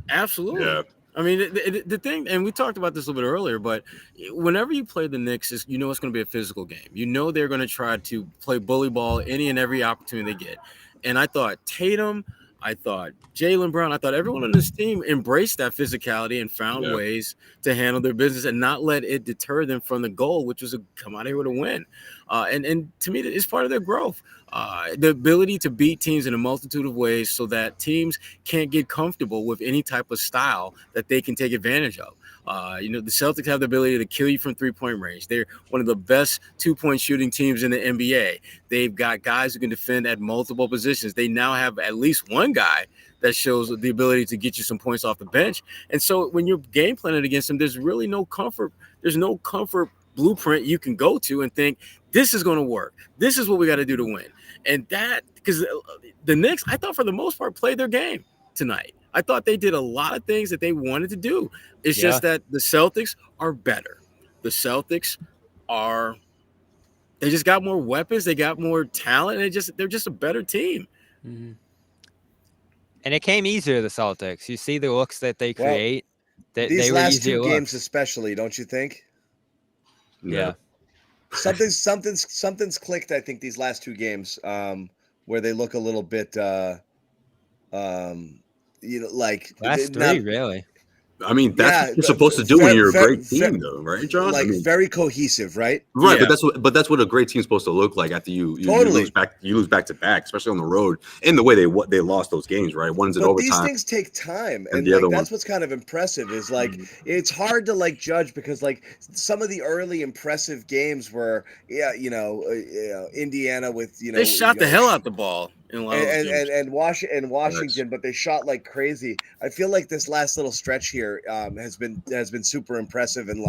Absolutely. Yeah. I mean, the thing, and we talked about this a little bit earlier, but whenever you play the Knicks, it's going to be a physical game. They're going to try to play bully ball any and every opportunity they get. And I thought Tatum, I thought Jaylen Brown, I thought everyone on this team embraced that phicality and found ways to handle their business and not let it deter them from the goal, which was to come out here to win. And to me, it's part of their growth. The ability to beat teams in a multitude of ways so that teams can't get comfortable with any type of style that they can take advantage of. The Celtics have the ability to kill you from 3-point range. They're one of the best 2-point shooting teams in the NBA. They've got guys who can defend at multiple positions. They now have at least one guy that shows the ability to get you some points off the bench. And so when you're game planning against them, there's really no comfort. There's no comfort blueprint you can go to and think, this is going to work. This is what we got to do to win. And that, because the Knicks, I thought for the most part, played their game tonight. I thought they did a lot of things that they wanted to do. It's just that the Celtics are better. The Celtics they just got more weapons. They got more talent. And they're just a better team. Mm-hmm. And it came easier to the Celtics. You see the looks that they create. These last two games especially, don't you think? Yeah. Something's clicked, I think, these last two games, where they look a little bit like last three, really. I mean, that's what you're supposed to do when you're a great team, though, right, John? Like, very cohesive, right? Right, but that's what a great team's supposed to look like after you lose back to back, especially on the road. In the way they lost those games, right? One's in overtime. These things take time, and that's what's kind of impressive. Is like it's hard to judge because some of the early impressive games were Indiana with they shot the hell out the ball. And Washington, but they shot like crazy. I feel like this last little stretch here has been super impressive and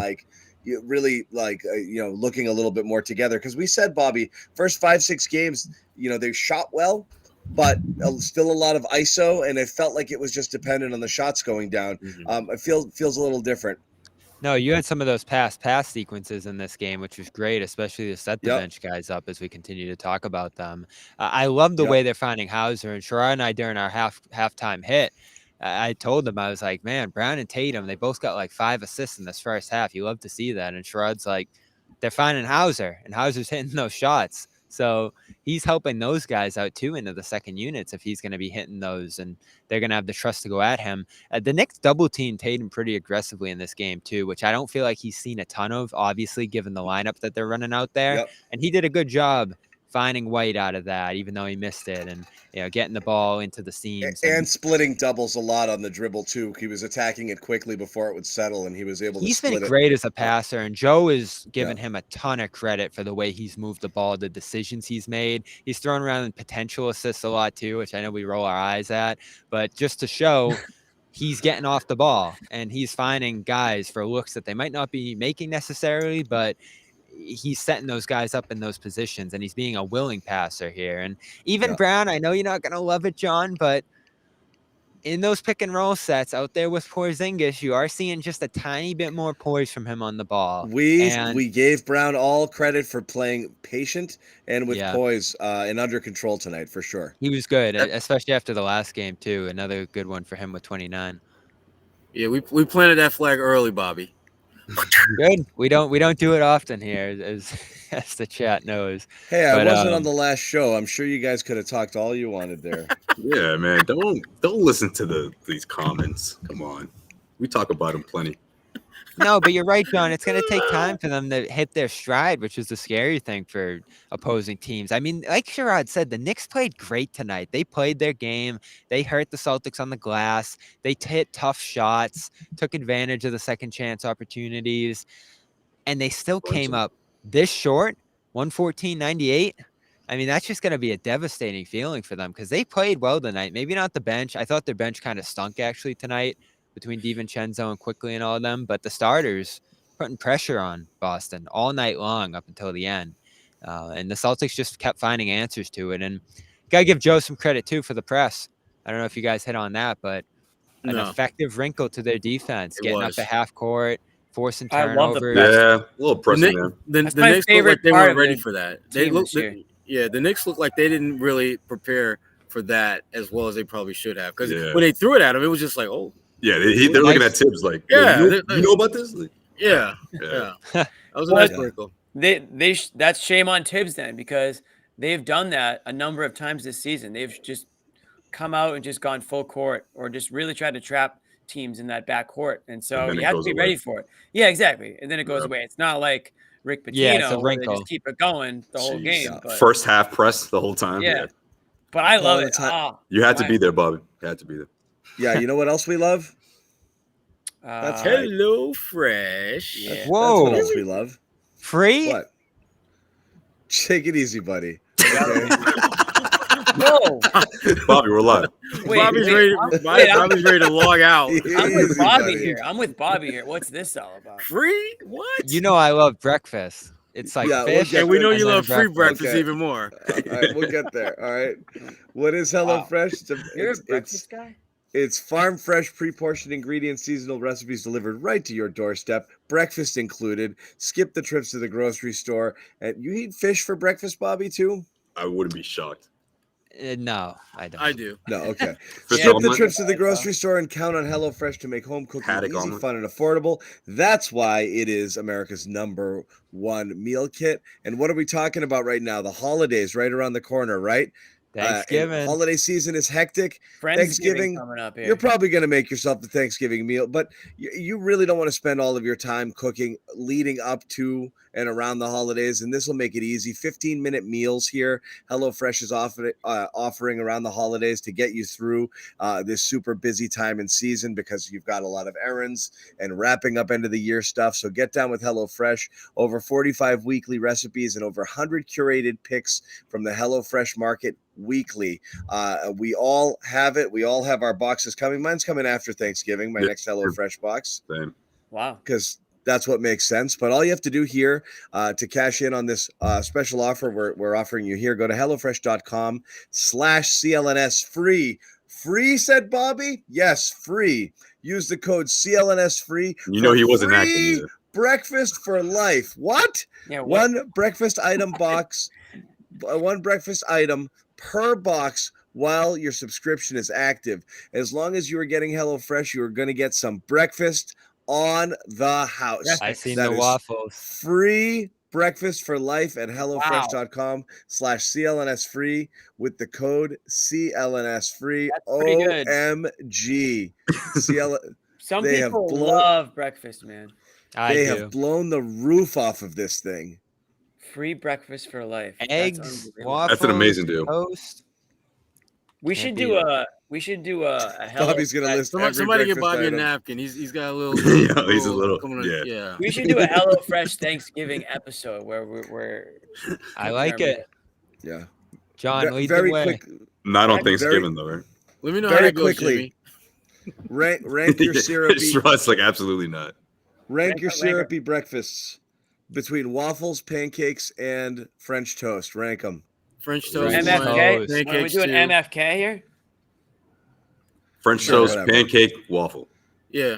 really looking a little bit more together. Because we said, Bobby, first 5-6 games, they shot well, but still a lot of ISO, and it felt like it was just dependent on the shots going down. It feels a little different. No, you had some of those pass sequences in this game, which was great, especially to set the bench guys up as we continue to talk about them. I love the way they're finding Hauser, and Sherrod and I during our halftime hit. I told them, I was like, man, Brown and Tatum, they both got like 5 assists in this first half. You love to see that. And Sherrod's like, they're finding Hauser, and Hauser's hitting those shots. So he's helping those guys out too into the second units if he's going to be hitting those, and they're going to have the trust to go at him. The Knicks double teamed Tatum pretty aggressively in this game too, which I don't feel like he's seen a ton of, obviously, given the lineup that they're running out there. And he did a good job finding White out of that, even though he missed it, and getting the ball into the seams and splitting doubles a lot on the dribble too. He was attacking it quickly before it would settle, and he was able to. He's been great as a passer, and Joe is giving him a ton of credit for the way he's moved the ball, the decisions he's made. He's thrown around potential assists a lot too, which I know we roll our eyes at, but just to show. He's getting off the ball, and he's finding guys for looks that they might not be making necessarily, but he's setting those guys up in those positions, and he's being a willing passer here. And even Brown, I know you're not going to love it, John, but in those pick and roll sets out there with Porzingis, you are seeing just a tiny bit more poise from him on the ball. We gave Brown all credit for playing patient and with poise and under control tonight, for sure. He was good, especially after the last game too. Another good one for him with 29. Yeah, we planted that flag early, Bobby. Good. We don't do it often here, as the chat knows. Hey, I But, wasn't on the last show. I'm sure you guys could have talked all you wanted there. Yeah, man. Don't listen to these comments. Come on. We talk about them plenty. No, but you're right, John. It's going to take time for them to hit their stride, which is the scary thing for opposing teams. I mean, like Sherrod said, the Knicks played great tonight. They played their game. They hurt the Celtics on the glass. They hit tough shots, took advantage of the second chance opportunities, and they still came up this short, 114-98. I mean, that's just going to be a devastating feeling for them because they played well tonight. Maybe not the bench. I thought their bench kind of stunk actually tonight, between DiVincenzo and Quickly and all of them, but the starters putting pressure on Boston all night long up until the end. And the Celtics just kept finding answers to it. And gotta give Joe some credit too for the press. I don't know if you guys hit on that, but an effective wrinkle to their defense, getting up at half court, forcing turnovers. Yeah, a little pressing there. The Knicks look like they weren't ready for that. The Knicks look like they didn't really prepare for that as well as they probably should have. Because when they threw it at him, it was just like, oh. Yeah, they're looking at Tibbs like, you know about this? Like, yeah. That was a nice wrinkle. That's shame on Tibbs then, because they've done that a number of times this season. They've just come out and just gone full court or just really tried to trap teams in that back court. And so you have to be ready for it. Yeah, exactly. And then it goes away. It's not like Rick Pitino where they just keep it going the whole game. But, first half press the whole time. Yeah. But I love it. You had to be there, Bobby. You had to be there. Yeah, you know what else we love? That's Hello Fresh. Yeah, whoa. That's what else we love. Free? What? Take it easy, buddy. Okay. Whoa. Bobby, we're live. Bobby's ready to log out. I'm with Bobby here. What's this all about? Free? What? You know I love breakfast. It's like fish. And we know you love free breakfast even more. All right, we'll get there. All right. What is HelloFresh? You're a breakfast guy? It's farm fresh, pre-portioned ingredients, seasonal recipes delivered right to your doorstep, breakfast included. Skip the trips to the grocery store. And you eat fish for breakfast, Bobby, too? I wouldn't be shocked. No, I don't. I do. No, okay. Skip the trips to the grocery store and count on HelloFresh to make home cooking easy, fun, and affordable. That's why it is America's #1 meal kit. And what are we talking about right now? The holidays right around the corner, right? Thanksgiving. Holiday season is hectic. Thanksgiving coming up here. You're probably going to make yourself the Thanksgiving meal, but you really don't want to spend all of your time cooking leading up to and around the holidays, and this will make it easy. 15-minute meals here. HelloFresh is offering around the holidays to get you through this super busy time in season because you've got a lot of errands and wrapping up end of the year stuff. So get down with HelloFresh. Over 45 weekly recipes and over 100 curated picks from the HelloFresh market weekly. We all have it. We all have our boxes coming. Mine's coming after Thanksgiving, my next HelloFresh box. Same. Wow. Because that's what makes sense. But all you have to do here to cash in on this special offer we're offering you here, go to HelloFresh.com/CLNS free. Free, said Bobby? Yes, free. Use the code CLNS free. You know he wasn't acting either. Breakfast for life. What? Yeah, one breakfast item per box while your subscription is active. As long as you are getting HelloFresh, you are going to get some breakfast on the house. I seen the waffles. Free breakfast for life at HelloFresh.com/CLNS free with the code CLNS free. OMG. Some people love breakfast, man. They have blown the roof off of this thing. Free breakfast for life. Eggs, waffles. That's an amazing deal. Toast. We should do a Bobby's gonna list somebody get Bobby a napkin. He's got a little. He's a little. Yeah. We should do a HelloFresh Thanksgiving episode where we're I like it. Yeah. John, lead the way. Not on Thanksgiving though, right? Let me know very how it goes, quickly. Rank your syrupy. It's like absolutely not. Rank your syrupy breakfasts between waffles, pancakes, and French toast. Rank them. French toast. MFK. Are we doing MFK here? French toast, pancake, waffle. Yeah.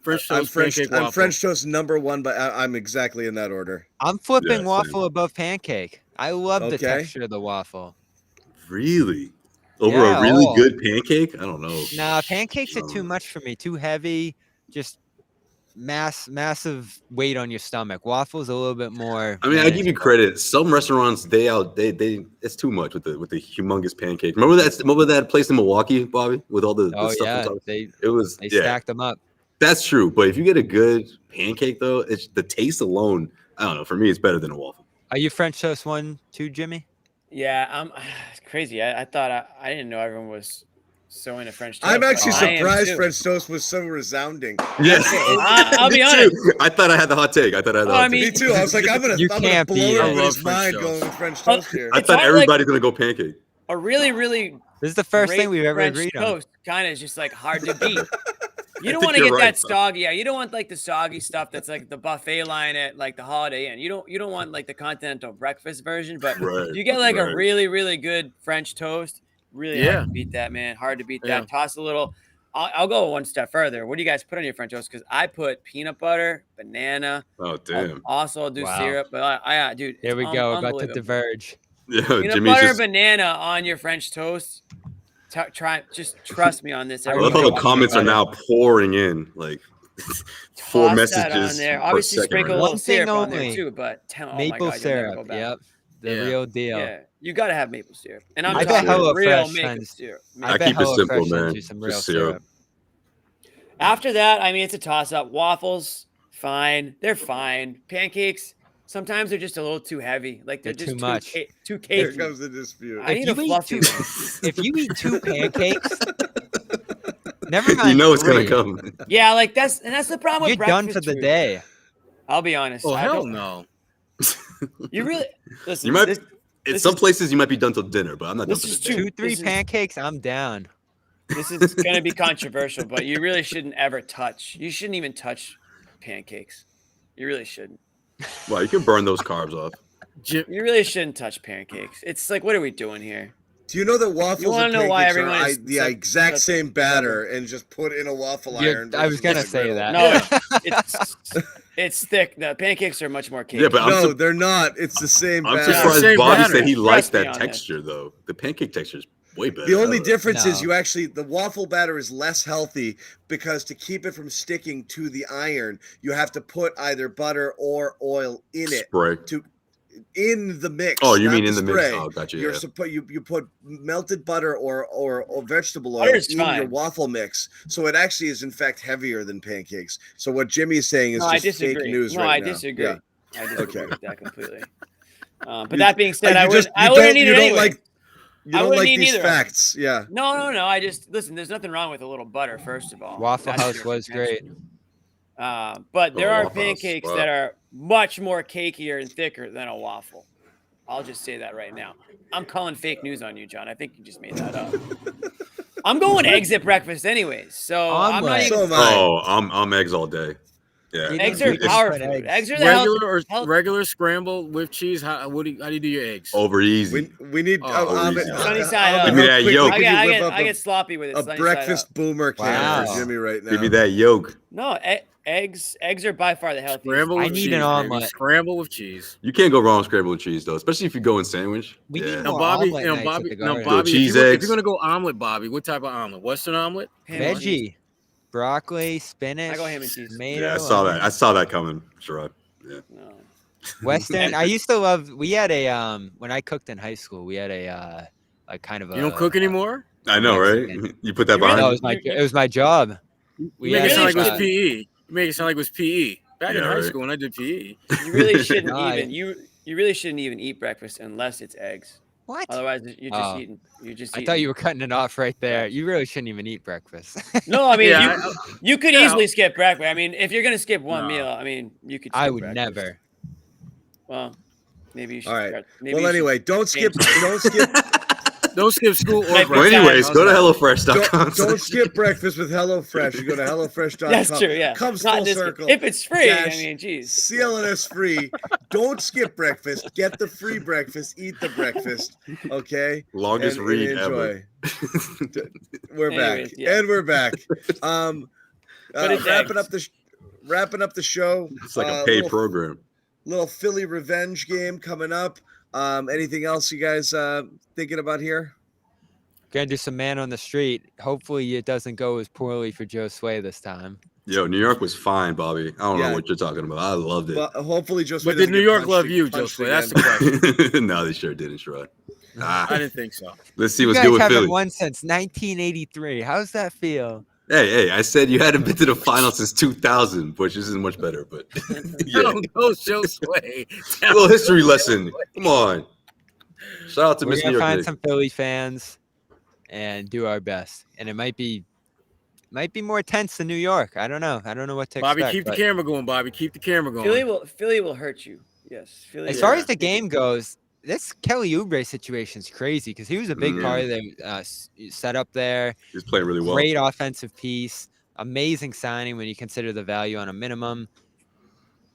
French toast, pancake, waffle. I'm French toast #1, but I'm exactly in that order. I'm flipping waffle above pancake. I love the texture of the waffle. Really? Over a really good pancake? I don't know. Nah, pancakes are too much for me. Too heavy. Just massive weight on your stomach. Waffles a little bit more. I mean, I give you credit. Some restaurants, they it's too much with the humongous pancakes. Remember that place in Milwaukee, Bobby, with all the stuff on top? They Yeah. stacked them up. That's true, but if you get a good pancake though, it's the taste alone. I don't know. For me, it's better than a waffle. Are you French toast one too, Jimmy? Yeah, it's crazy. I thought I didn't know everyone was so into French toast. I'm actually but I am surprised too. French toast was so resounding. Yeah, I'll be Me honest. too. I thought I had the hot take. Me too. I was like, I'm gonna You blow can't beat it. I everybody's love French mind toast. going with French toast here. I It's thought not everybody's gonna go pancake. A really, really This is the first great thing we've ever French agreed on. toast kind of is just like hard to beat. You don't think want to you're get right, that bro. soggy. Yeah, you don't want like the soggy stuff that's like the buffet line at like the Holiday Inn. You don't want like the continental breakfast version. But Right, you get like right. a really, really good French toast. Really Yeah. hard to beat that, man. Hard to beat Yeah. that. Toss a little. I'll go one step further. What do you guys put on your French toast? Because I put peanut butter, banana. Oh damn! I'll do Wow. syrup. But I dude. Here it's we go. About to unbelievable. diverge. Yeah, Peanut Jimmy's butter, just. banana on your French toast. Just trust me on this. I Everyone love how the watch comments it. are now pouring in, like 4 Toss messages that on there. per Obviously, second. sprinkle a right little One thing syrup on there only. too. But oh my Maple God, you'll never go syrup. back. Yep. The Yeah. real deal. Yeah, you got to have maple syrup. And I'm I bet talking real HelloFresh maple sends- syrup. I bet keep it simple, HelloFresh sends man. you some real Just syrup. syrup. After that, I mean, it's a toss-up. Waffles, fine. They're fine. Pancakes, sometimes they're just a little too heavy. Like they're They're just too much. Too Here cakey. comes the dispute. I need a If you eat fluffy two- one. If you eat 2 pancakes, never mind. You know it's gonna 3, come. Yeah, like that's the problem You're with done for breakfast the food. day. I'll be honest. Oh I hell don't- no! You really listen. You might. this, In this some is- places, you might be done till dinner, but I'm not done This for is the day. true. 2-3 This is- pancakes, I'm down. This is going to be controversial, but you really shouldn't ever touch. You shouldn't even touch pancakes. You really shouldn't. Well, you can burn those carbs off. You really shouldn't touch pancakes. It's like, what are we doing here? Do you know that waffles wanna and know why pancakes everyone are is the such- exact such- same batter and just put in a waffle iron? I was versus gonna a say griddle? that. No, it's thick. The pancakes are much more cakey. Yeah, but No, they're not. It's the same I'm batter. surprised Same Bobby batter. said he likes Trust me that on that. texture, though. The pancake texture is way better. The only I don't know. difference is No. you actually the waffle batter is less healthy because to keep it from sticking to the iron, you have to put either butter or oil in it Spray. in the mix. Oh, you not mean the in the mix? spray. Oh, gotcha. You're Yeah. you put melted butter or vegetable oil Butter's in your fine. waffle mix, so it actually is in fact heavier than pancakes. So what Jimmy is saying is No, I just fake disagree. news No, right I now. disagree. Yeah. I disagree Okay. with that completely. But that being said, Like, I you would. just- I you wouldn't don't- need you it don't anyway. like you I don't wouldn't like eat these either of them. facts. Yeah. No. I just listen. There's nothing wrong with a little butter. First of all, Waffle That's House your was great. But there Oh, are Waffle House, pancakes wow. that are much more cakier and thicker than a waffle. I'll just say that right now. I'm calling fake news on you, John. I think you just made that up. I'm going eggs at breakfast anyways, so I'm not Omelet. even. So am I. Oh, I'm eggs all day. Yeah. You Eggs don't are need to power put food. eggs. Eggs are the Regular scrambled with cheese. How do you do your eggs? Over easy. We need Oh, easy. Sunny side up. Give me that yolk. I get sloppy with it. a sunny side breakfast up. boomer can Wow. for Jimmy right now. Give me that yolk. No, eggs are by far the healthiest. Scramble I with need cheese, an baby. omelet. Scramble with cheese. You can't go wrong with scrambled cheese though, especially if you go in sandwich. We yeah. need Now, more Bobby, omelet you know, nights at the Garden. Bobby, cheese if eggs. you're gonna go omelet, Bobby, what type of omelet? Western omelet? Ham and cheese. Veggie, broccoli, spinach. I go ham and cheese. Tomato, Yeah, I saw that. I saw that coming, Sherrod. Yeah. No. Western. I used to love. We had a when I cooked in high school. We had a kind of a. You don't cook anymore? I know, right? Mexican. You put that You really- No, behind. it was my job. We You make it had sound like it was a- PE. You make it sound like it was PE. Back in Yeah, high right. school when I did PE. You really shouldn't No, even you really shouldn't even eat breakfast unless it's eggs. What? Otherwise, you're just Oh. eating. You're just. I eating. thought you were cutting it off right there. Yeah. You really shouldn't even eat breakfast. No, I mean Yeah, you could yeah. easily skip breakfast. I mean, if you're gonna skip one No. meal, I mean, you could. I skip would breakfast. never. Well, maybe you should. All right. Start, maybe Well, you should- anyway, don't skip Don't skip school or Right, Well, breakfast. anyways, go to HelloFresh.com. don't skip breakfast with HelloFresh. You go to HelloFresh.com. That's true. Yeah. Comes Not full this- circle. If it's free, I Cash, mean, geez. CLNS free. Don't skip breakfast. Get the free breakfast. Eat the breakfast. Okay. Longest And read enjoy. ever. We're Anyways, back. yeah. And we're back. But it's wrapping eggs. up the show. It's like a paid little, program. little Philly revenge game coming up. Anything else you guys thinking about here? Gonna do some man on the street. Hopefully, it doesn't go as poorly for Josue this time. Yo, New York was fine, Bobby. I don't Yeah. know what you're talking about. I loved it. But hopefully, Josue. But did New York love you, Josue? That's the question. No, they sure didn't, Sherrod. I didn't think so. Let's see You what's guys good with haven't Philly. won since 1983. How's that feel? Hey, I said you hadn't been to the final since 2000, which isn't much better, but yeah. Don't go Josue. A little history lesson. Come on. Shout out to We're Miss New gonna York find Knicks. some Philly fans and do our best. And it might be more tense than New York. I don't know. I don't know what to Bobby, expect. keep the but camera going, Bobby. Keep the camera going. Philly will hurt you. Yes, Philly. As far Yeah. as the game goes, this Kelly Oubre situation is crazy because he was a big part of the setup there. He's playing really well. Great offensive piece. Amazing signing when you consider the value on a minimum.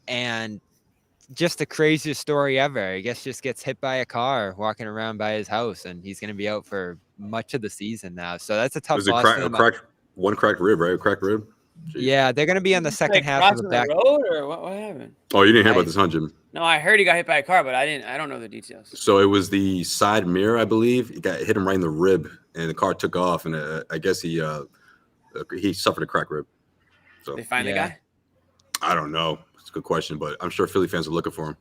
And just the craziest story ever. I guess just gets hit by a car walking around by his house, and he's going to be out for much of the season now. So that's a tough There's loss. one cracked rib, right? A cracked rib? Jeez. Yeah, they're going to be on the second half of the back. road or what happened? Oh, you didn't hear about this, huh, Jim? No, I heard he got hit by a car, but I don't know the details. So it was the side mirror, I believe. It hit him right in the rib, and the car took off, and I guess he suffered a cracked rib. So They find the Yeah. guy. I don't know. It's a good question, but I'm sure Philly fans are looking for him.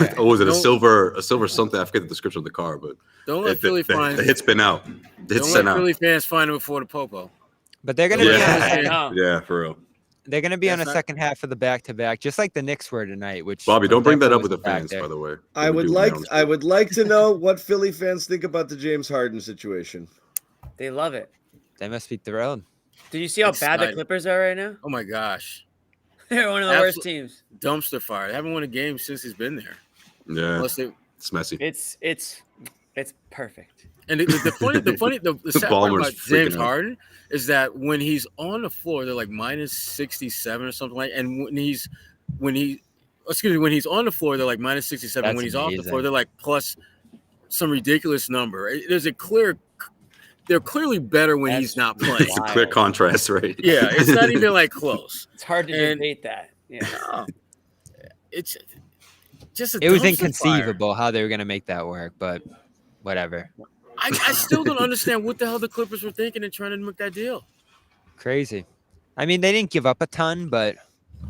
Yeah. Or was it a Don't- silver something? I forget the description of the car, but Don't let Philly find. the hit's been out. The hit's Don't sent let out. Philly fans find him before the popo. But they're going to Yeah. be on No. Yeah, for real. they're going to be on That's a not- second half of the back-to-back, just like the Knicks were tonight. Which Bobby, don't bring that definitely up with the was a fans, factor. by the way. I would like to know what Philly fans think about the James Harden situation. They love it. They must be thrilled. Did you see how bad the Excited. Clippers are right now? Oh my gosh, They're one of the worst teams. dumpster fire. They haven't won a game since he's been there. Yeah, Unless they, it's messy. It's perfect. and the sad part Ballmer's about James freaking out. Harden is that when he's on the floor, they're like minus 67 or something like. And when he's on the floor, they're like minus 67. That's When he's off the amazing. floor, they're like plus some ridiculous number. They're clearly better when he's not playing. It's a clear contrast, right? Yeah, it's not even like close. It's hard to And- debate that. Yeah. No. It's just a It was dumpster inconceivable how they were going to make that work, but whatever. fire. I still don't understand what the hell the Clippers were thinking and trying to make that deal. Crazy. I mean, they didn't give up a ton, but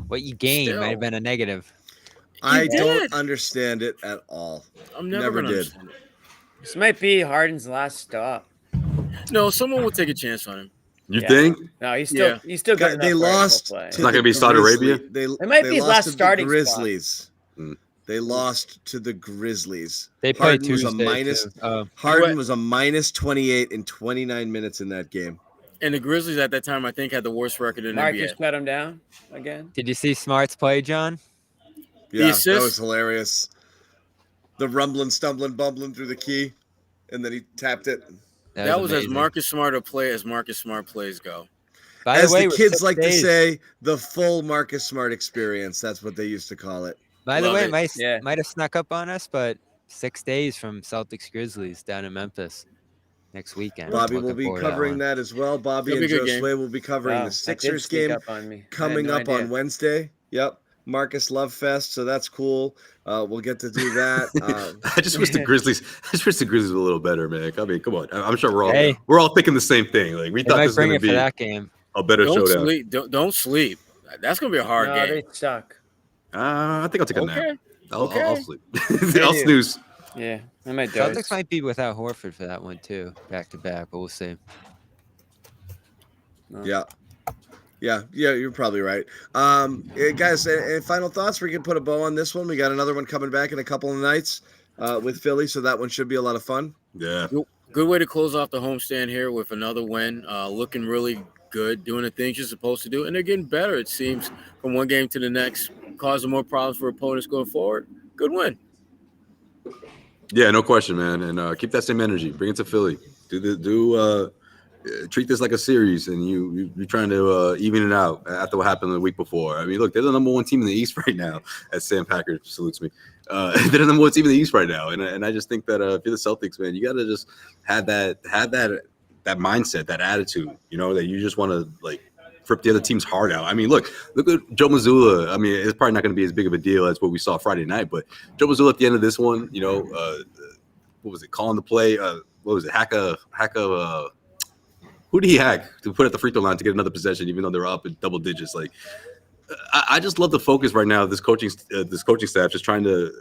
what you gained might have Still. been a negative. I did. don't understand it at all. I'm never Never gonna did. understand it. This might be Harden's last stop. No, someone will take a chance on him. You Yeah. think? No, he's still good. They enough for a lost. full play. To not the gonna be Saudi Arabia? They might be his lost last to the starting spot. Grizzlies. Hmm. They lost to the Grizzlies. They played Harden was a Tuesday. minus- too. Oh, Harden was a minus 28 in 29 minutes in that game. And the Grizzlies at that time, I think, had the worst record in the Marcus NBA. shut him down again. did you see Smart's play, John? Yeah, that assist? was hilarious. The rumbling, stumbling, bumbling through the key, and then he tapped it. That was as amazing. Marcus Smart a play as Marcus Smart plays go. By As the way, the with kids 6 like days, to say, the full Marcus Smart experience. That's what they used to call it. By the Love way, it. Yeah. might have snuck up on us, but 6 days from Celtics Grizzlies down in Memphis next weekend. Bobby Looking will be forward to covering one. that as well. Bobby It'll and be a good game. Josue will be covering Wow, the that did Sixers sneak game up on me. I had coming no up idea. on Wednesday. Yep. Marcus Love Fest, so that's cool. We'll get to do that. I just wish the Grizzlies were a little better, man. I mean, come on. I'm sure Hey. we're all thinking the same thing. Like we They thought might this was bring going it to for be that game. a better Don't showdown. sleep. Don't sleep. That's gonna be a hard No, game. they suck. I think I'll take a nap. Okay. I'll Okay. sleep. I'll snooze. Yeah, I might doze. Celtics might be without Horford for that one too, back to back, but we'll see. Yeah, you're probably right. Guys, any final thoughts? We can put a bow on this one. We got another one coming back in a couple of nights with Philly, so that one should be a lot of fun. Yeah. Good way to close off the homestand here with another win. Looking really good, doing the things you're supposed to do, and they're getting better. It seems from one game to the next, causing more problems for opponents going forward. Good win. Yeah, no question, man. And keep that same energy. Bring it to Philly. Treat this like a series, and you're trying to even it out after what happened the week before. I mean, look, they're the number one team in the East right now. As Sam Packard salutes me, they're the number one team in the East right now. And I just think that if you're the Celtics, man, you got to just have that mindset, that attitude. You know, that you just want to like rip the other team's heart out. I mean, look at Joe Mazzulla. I mean, it's probably not going to be as big of a deal as what we saw Friday night, but Joe Mazzulla at the end of this one, you know, what was it? Calling the play. What was it? Who did he hack to put at the free throw line to get another possession, even though they're up in double digits? Like, I just love the focus right now of this coaching staff, just trying to.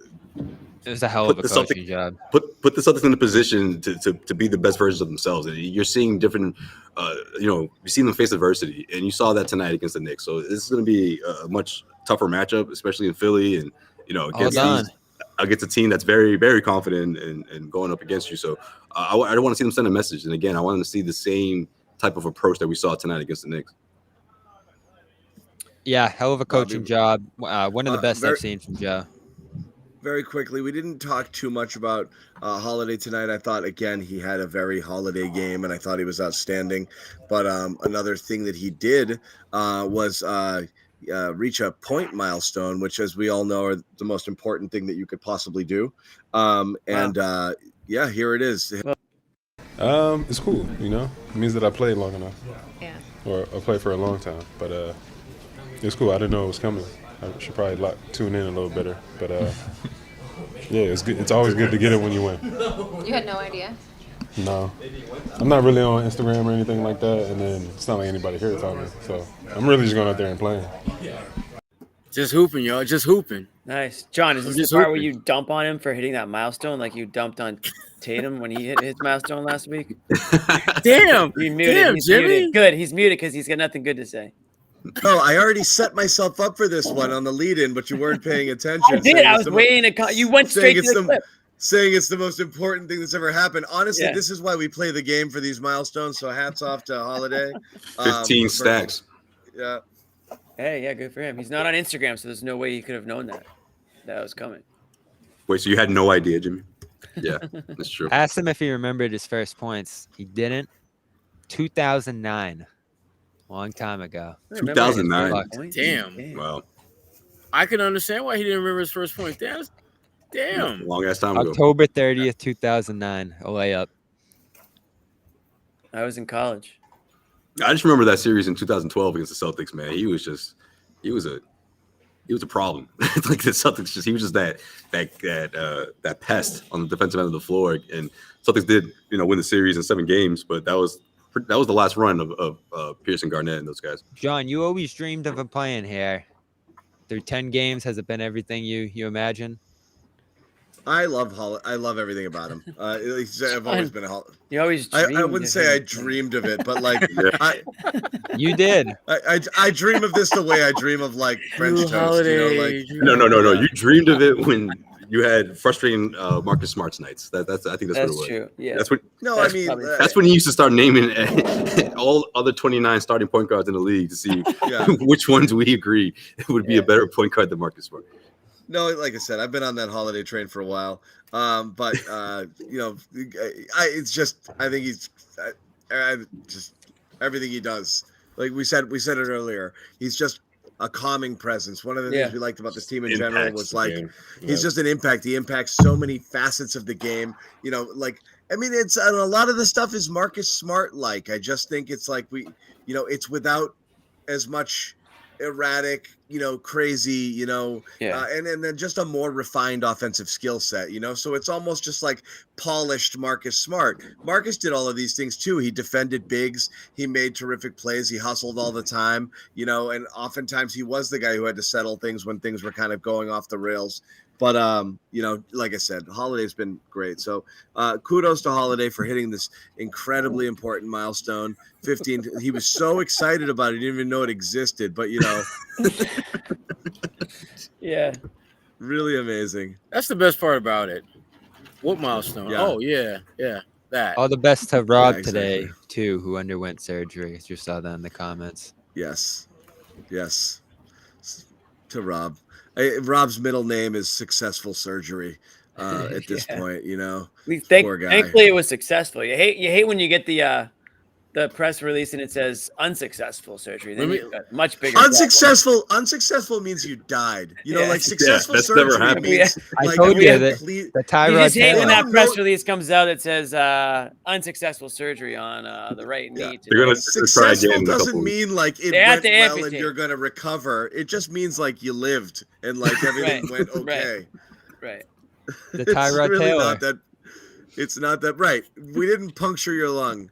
It was a hell of a coaching job. Put the Celtics in a position to be the best versions of themselves. And you're seeing different, you're seeing them face adversity, and you saw that tonight against the Knicks. So this is going to be a much tougher matchup, especially in Philly, and against a team that's very, very confident and going up against you. So I don't want to see them send a message. And again, I want them to see the same type of approach that we saw tonight against the Knicks. Yeah, hell of a coaching job. One of the best I've seen from Joe. Very quickly, we didn't talk too much about Holiday tonight. I thought, again, he had a very Holiday game, and I thought he was outstanding. But another thing that he did was reach a point milestone, which, as we all know, are the most important thing that you could possibly do. Yeah, here it is. It's cool, It means that I played long enough. Yeah. Or I played for a long time. But it's cool. I didn't know it was coming. I should probably tune in a little better. But yeah, it's good. It's always good to get it when you win. You had no idea? No. I'm not really on Instagram or anything like that, and then it's not like anybody here told me. So I'm really just going out there and playing. Just hooping, y'all. Just hooping. Nice. John, is this the part where you dump on him for hitting that milestone like you dumped on Tatum when he hit his milestone last week? Damn. He's Jimmy. Muted. Good. He's muted because he's got nothing good to say. Oh, I already set myself up for this one on the lead-in, but you weren't paying attention. I did. I was waiting to you went straight to the clip. Saying it's the most important thing that's ever happened. Honestly, this is why we play the game for these milestones. So hats off to Holiday. 15 stacks. Yeah. Hey, yeah, good for him. He's not on Instagram, so there's no way he could have known that was coming. Wait, so you had no idea, Jimmy? Yeah, that's true. Asked him if he remembered his first points. He didn't. 2009. Long time ago. 2009. Damn. Wow. I can understand why he didn't remember his first point. Damn. Long ass time ago. October 30th, 2009. A layup. I was in college. I just remember that series in 2012 against the Celtics, man. He was a problem. Like the Celtics he was just that pest on the defensive end of the floor. And Celtics did, win the series in 7 games, but that was the last run of Pierce and Garnett and those guys. John, you always dreamed of him playing here. Through 10 games, has it been everything you imagine? I love everything about him. I've always been a You always. I wouldn't say I dreamed of it, but like you did. I dream of this the way I dream of like French toast. Holiday. No. You dreamed of it when you had frustrating Marcus Smart's nights. I think that's what it was. True. Yeah. That's when. No, That's I mean That's when he used to start naming all other 29 starting point guards in the league to see which ones we agree would be a better point guard than Marcus Smart. No, like I said, I've been on that Holiday train for a while. But it's just I think he's just everything he does. Like we said it earlier. He's just a calming presence. One of the things we liked about this team in general was like he's just an impact. He impacts so many facets of the game. It's and a lot of the stuff is Marcus Smart like. I just think it's like it's without as much erratic, crazy, and then just a more refined offensive skill set, so it's almost just like polished Marcus Smart. Marcus did all of these things too. He defended bigs, he made terrific plays, he hustled all the time, and oftentimes he was the guy who had to settle things when things were kind of going off the rails. But, like I said, Holiday's been great. So kudos to Holiday for hitting this incredibly important milestone. 15. He was so excited about it. He didn't even know it existed. But, yeah, really amazing. That's the best part about it. What milestone? Yeah. Oh, yeah. That. All the best to Rob today, too, who underwent surgery. You saw that in the comments. Yes. To Rob. Rob's middle name is Successful Surgery at this point, Poor guy. Thankfully, it was successful. You hate when you get the press release and it says unsuccessful surgery. Then you got much bigger. Unsuccessful means you died. Like successful that's surgery never happened. means I told you that the Tyrod You just hate when Taylor. that press release comes out that says unsuccessful surgery on the right knee. They're gonna try Successful again in a doesn't couple mean like it They have went to well amputate. and you're gonna recover. It just means like you lived and like everything went okay. Right. The It's Tyrod really Taylor. not that. It's not that right. We didn't puncture your lung.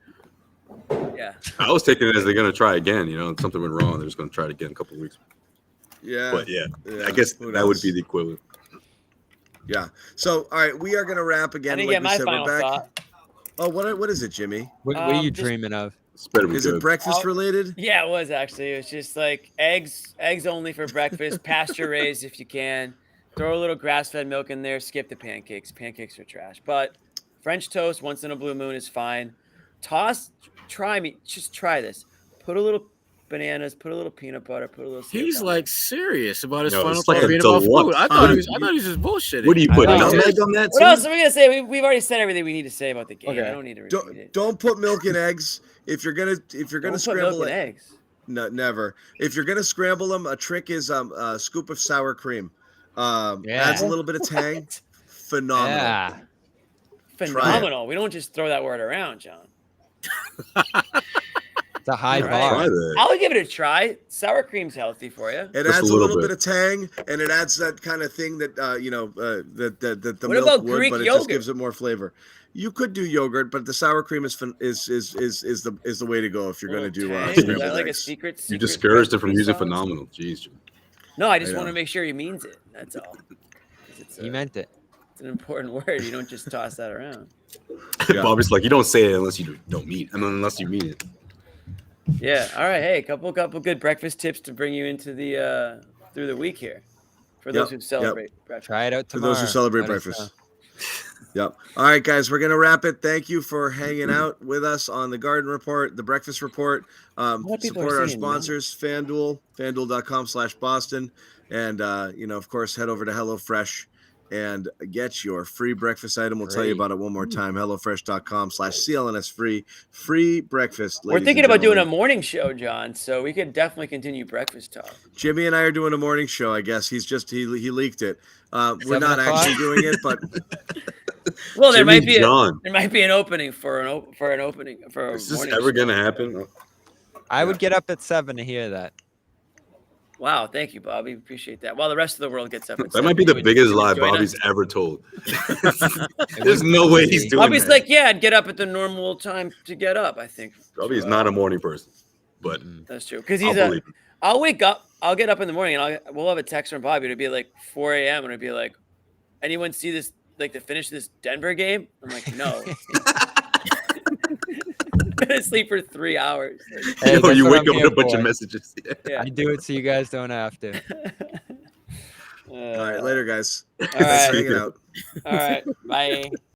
Yeah. I was taking it as they're gonna try again. You know, something went wrong. They're just gonna try it again in a couple of weeks. Yeah. But I guess who that would knows? be the equivalent. Yeah. So, all right, we are going to wrap I again. didn't Like get we my said, final we're back. thought. Oh, what is it, Jimmy? What are you Just- dreaming of? It's better be Is it good. breakfast related? Yeah, it was actually. It was just like eggs only for breakfast, pasture raised if you can. Throw a little grass-fed milk in there. Skip the pancakes. Pancakes are trash. But French toast once in a blue moon is fine. Just try this. Put a little bananas. Put a little peanut butter. Put a little. syrup He's on like there. serious about his No, final it's like thought a being about food. deluxe I thought he was honey. just bullshitting. What do you put? I like Nutmeg on that? What too? else are we gonna say? We've already said everything we need to say about the game. Okay. I don't need to repeat it. Don't put milk in eggs. If you're gonna Don't put scramble milk in it, eggs. no, never. If you're gonna scramble them, a trick is a scoop of sour cream. Adds a little bit of tang. Phenomenal. Yeah. Phenomenal. We don't just throw that word around, John. It's a high Right. bar. Try that. I'll give it a try. Sour cream's healthy for you. It Just adds a a little little bit bit. of tang, and it adds that kind of thing that that the What milk about would, Greek but it just yogurt? gives it more flavor. You could do yogurt, but the sour cream is the way to go if you're going to do Tang? Is scrambled that like a eggs. secret? You discouraged him from recipe using sauce? phenomenal. Jeez, Jim. No, I just I want know. to make sure he means it. That's all. 'Cause It's, You meant it. it's an important word. You don't just toss that around. Yeah. Bobby's like, you don't say it unless you don't mean. I mean, unless you mean it. Yeah. All right. Hey, couple good breakfast tips to bring you into the through the week here. For those Yep, who celebrate breakfast. Try it out For tomorrow. those who celebrate Let us breakfast. know. Yep. All right, guys, we're gonna wrap it. Thank you for hanging out with us on the Garden Report, the Breakfast Report. lot of people Support are our saying no. sponsors, FanDuel, FanDuel.com/Boston, and of course, head over to HelloFresh and get your free breakfast item. We'll tell you Free. about it one more time. HelloFresh.com/CLNS free breakfast. We're ladies thinking and about doing a gentlemen. morning show, John. So we could definitely continue breakfast talk. Jimmy and I are doing a morning show. I guess he leaked it. We're 7 not o'clock? actually doing it, but Well, there Jimmy might be John. an opening for an opening for a Is this morning ever show. gonna happen? I would get up at 7 to hear that. Wow, thank you, Bobby. Appreciate that. While the rest of the world gets up, at That might be 7, the you biggest would lie join Bobby's us? ever told. There's no way he's doing Bobby's that. like, yeah, I'd get up at the normal time to get up. I think Bobby's not a morning person, but that's true because I'll he's believe him. I'll wake up. I'll get up in the morning and we'll have a text from Bobby. It'll be like 4 a.m. and it'll be like, anyone see this? Like to finish this Denver game? I'm like, no. I'm gonna sleep for 3 hours. Hey, Yo, that's you what wake I'm up with here a bunch of for. messages. Yeah. I do it so you guys don't have to. all right, later, guys. All Thanks for right. hanging out. All right. Bye.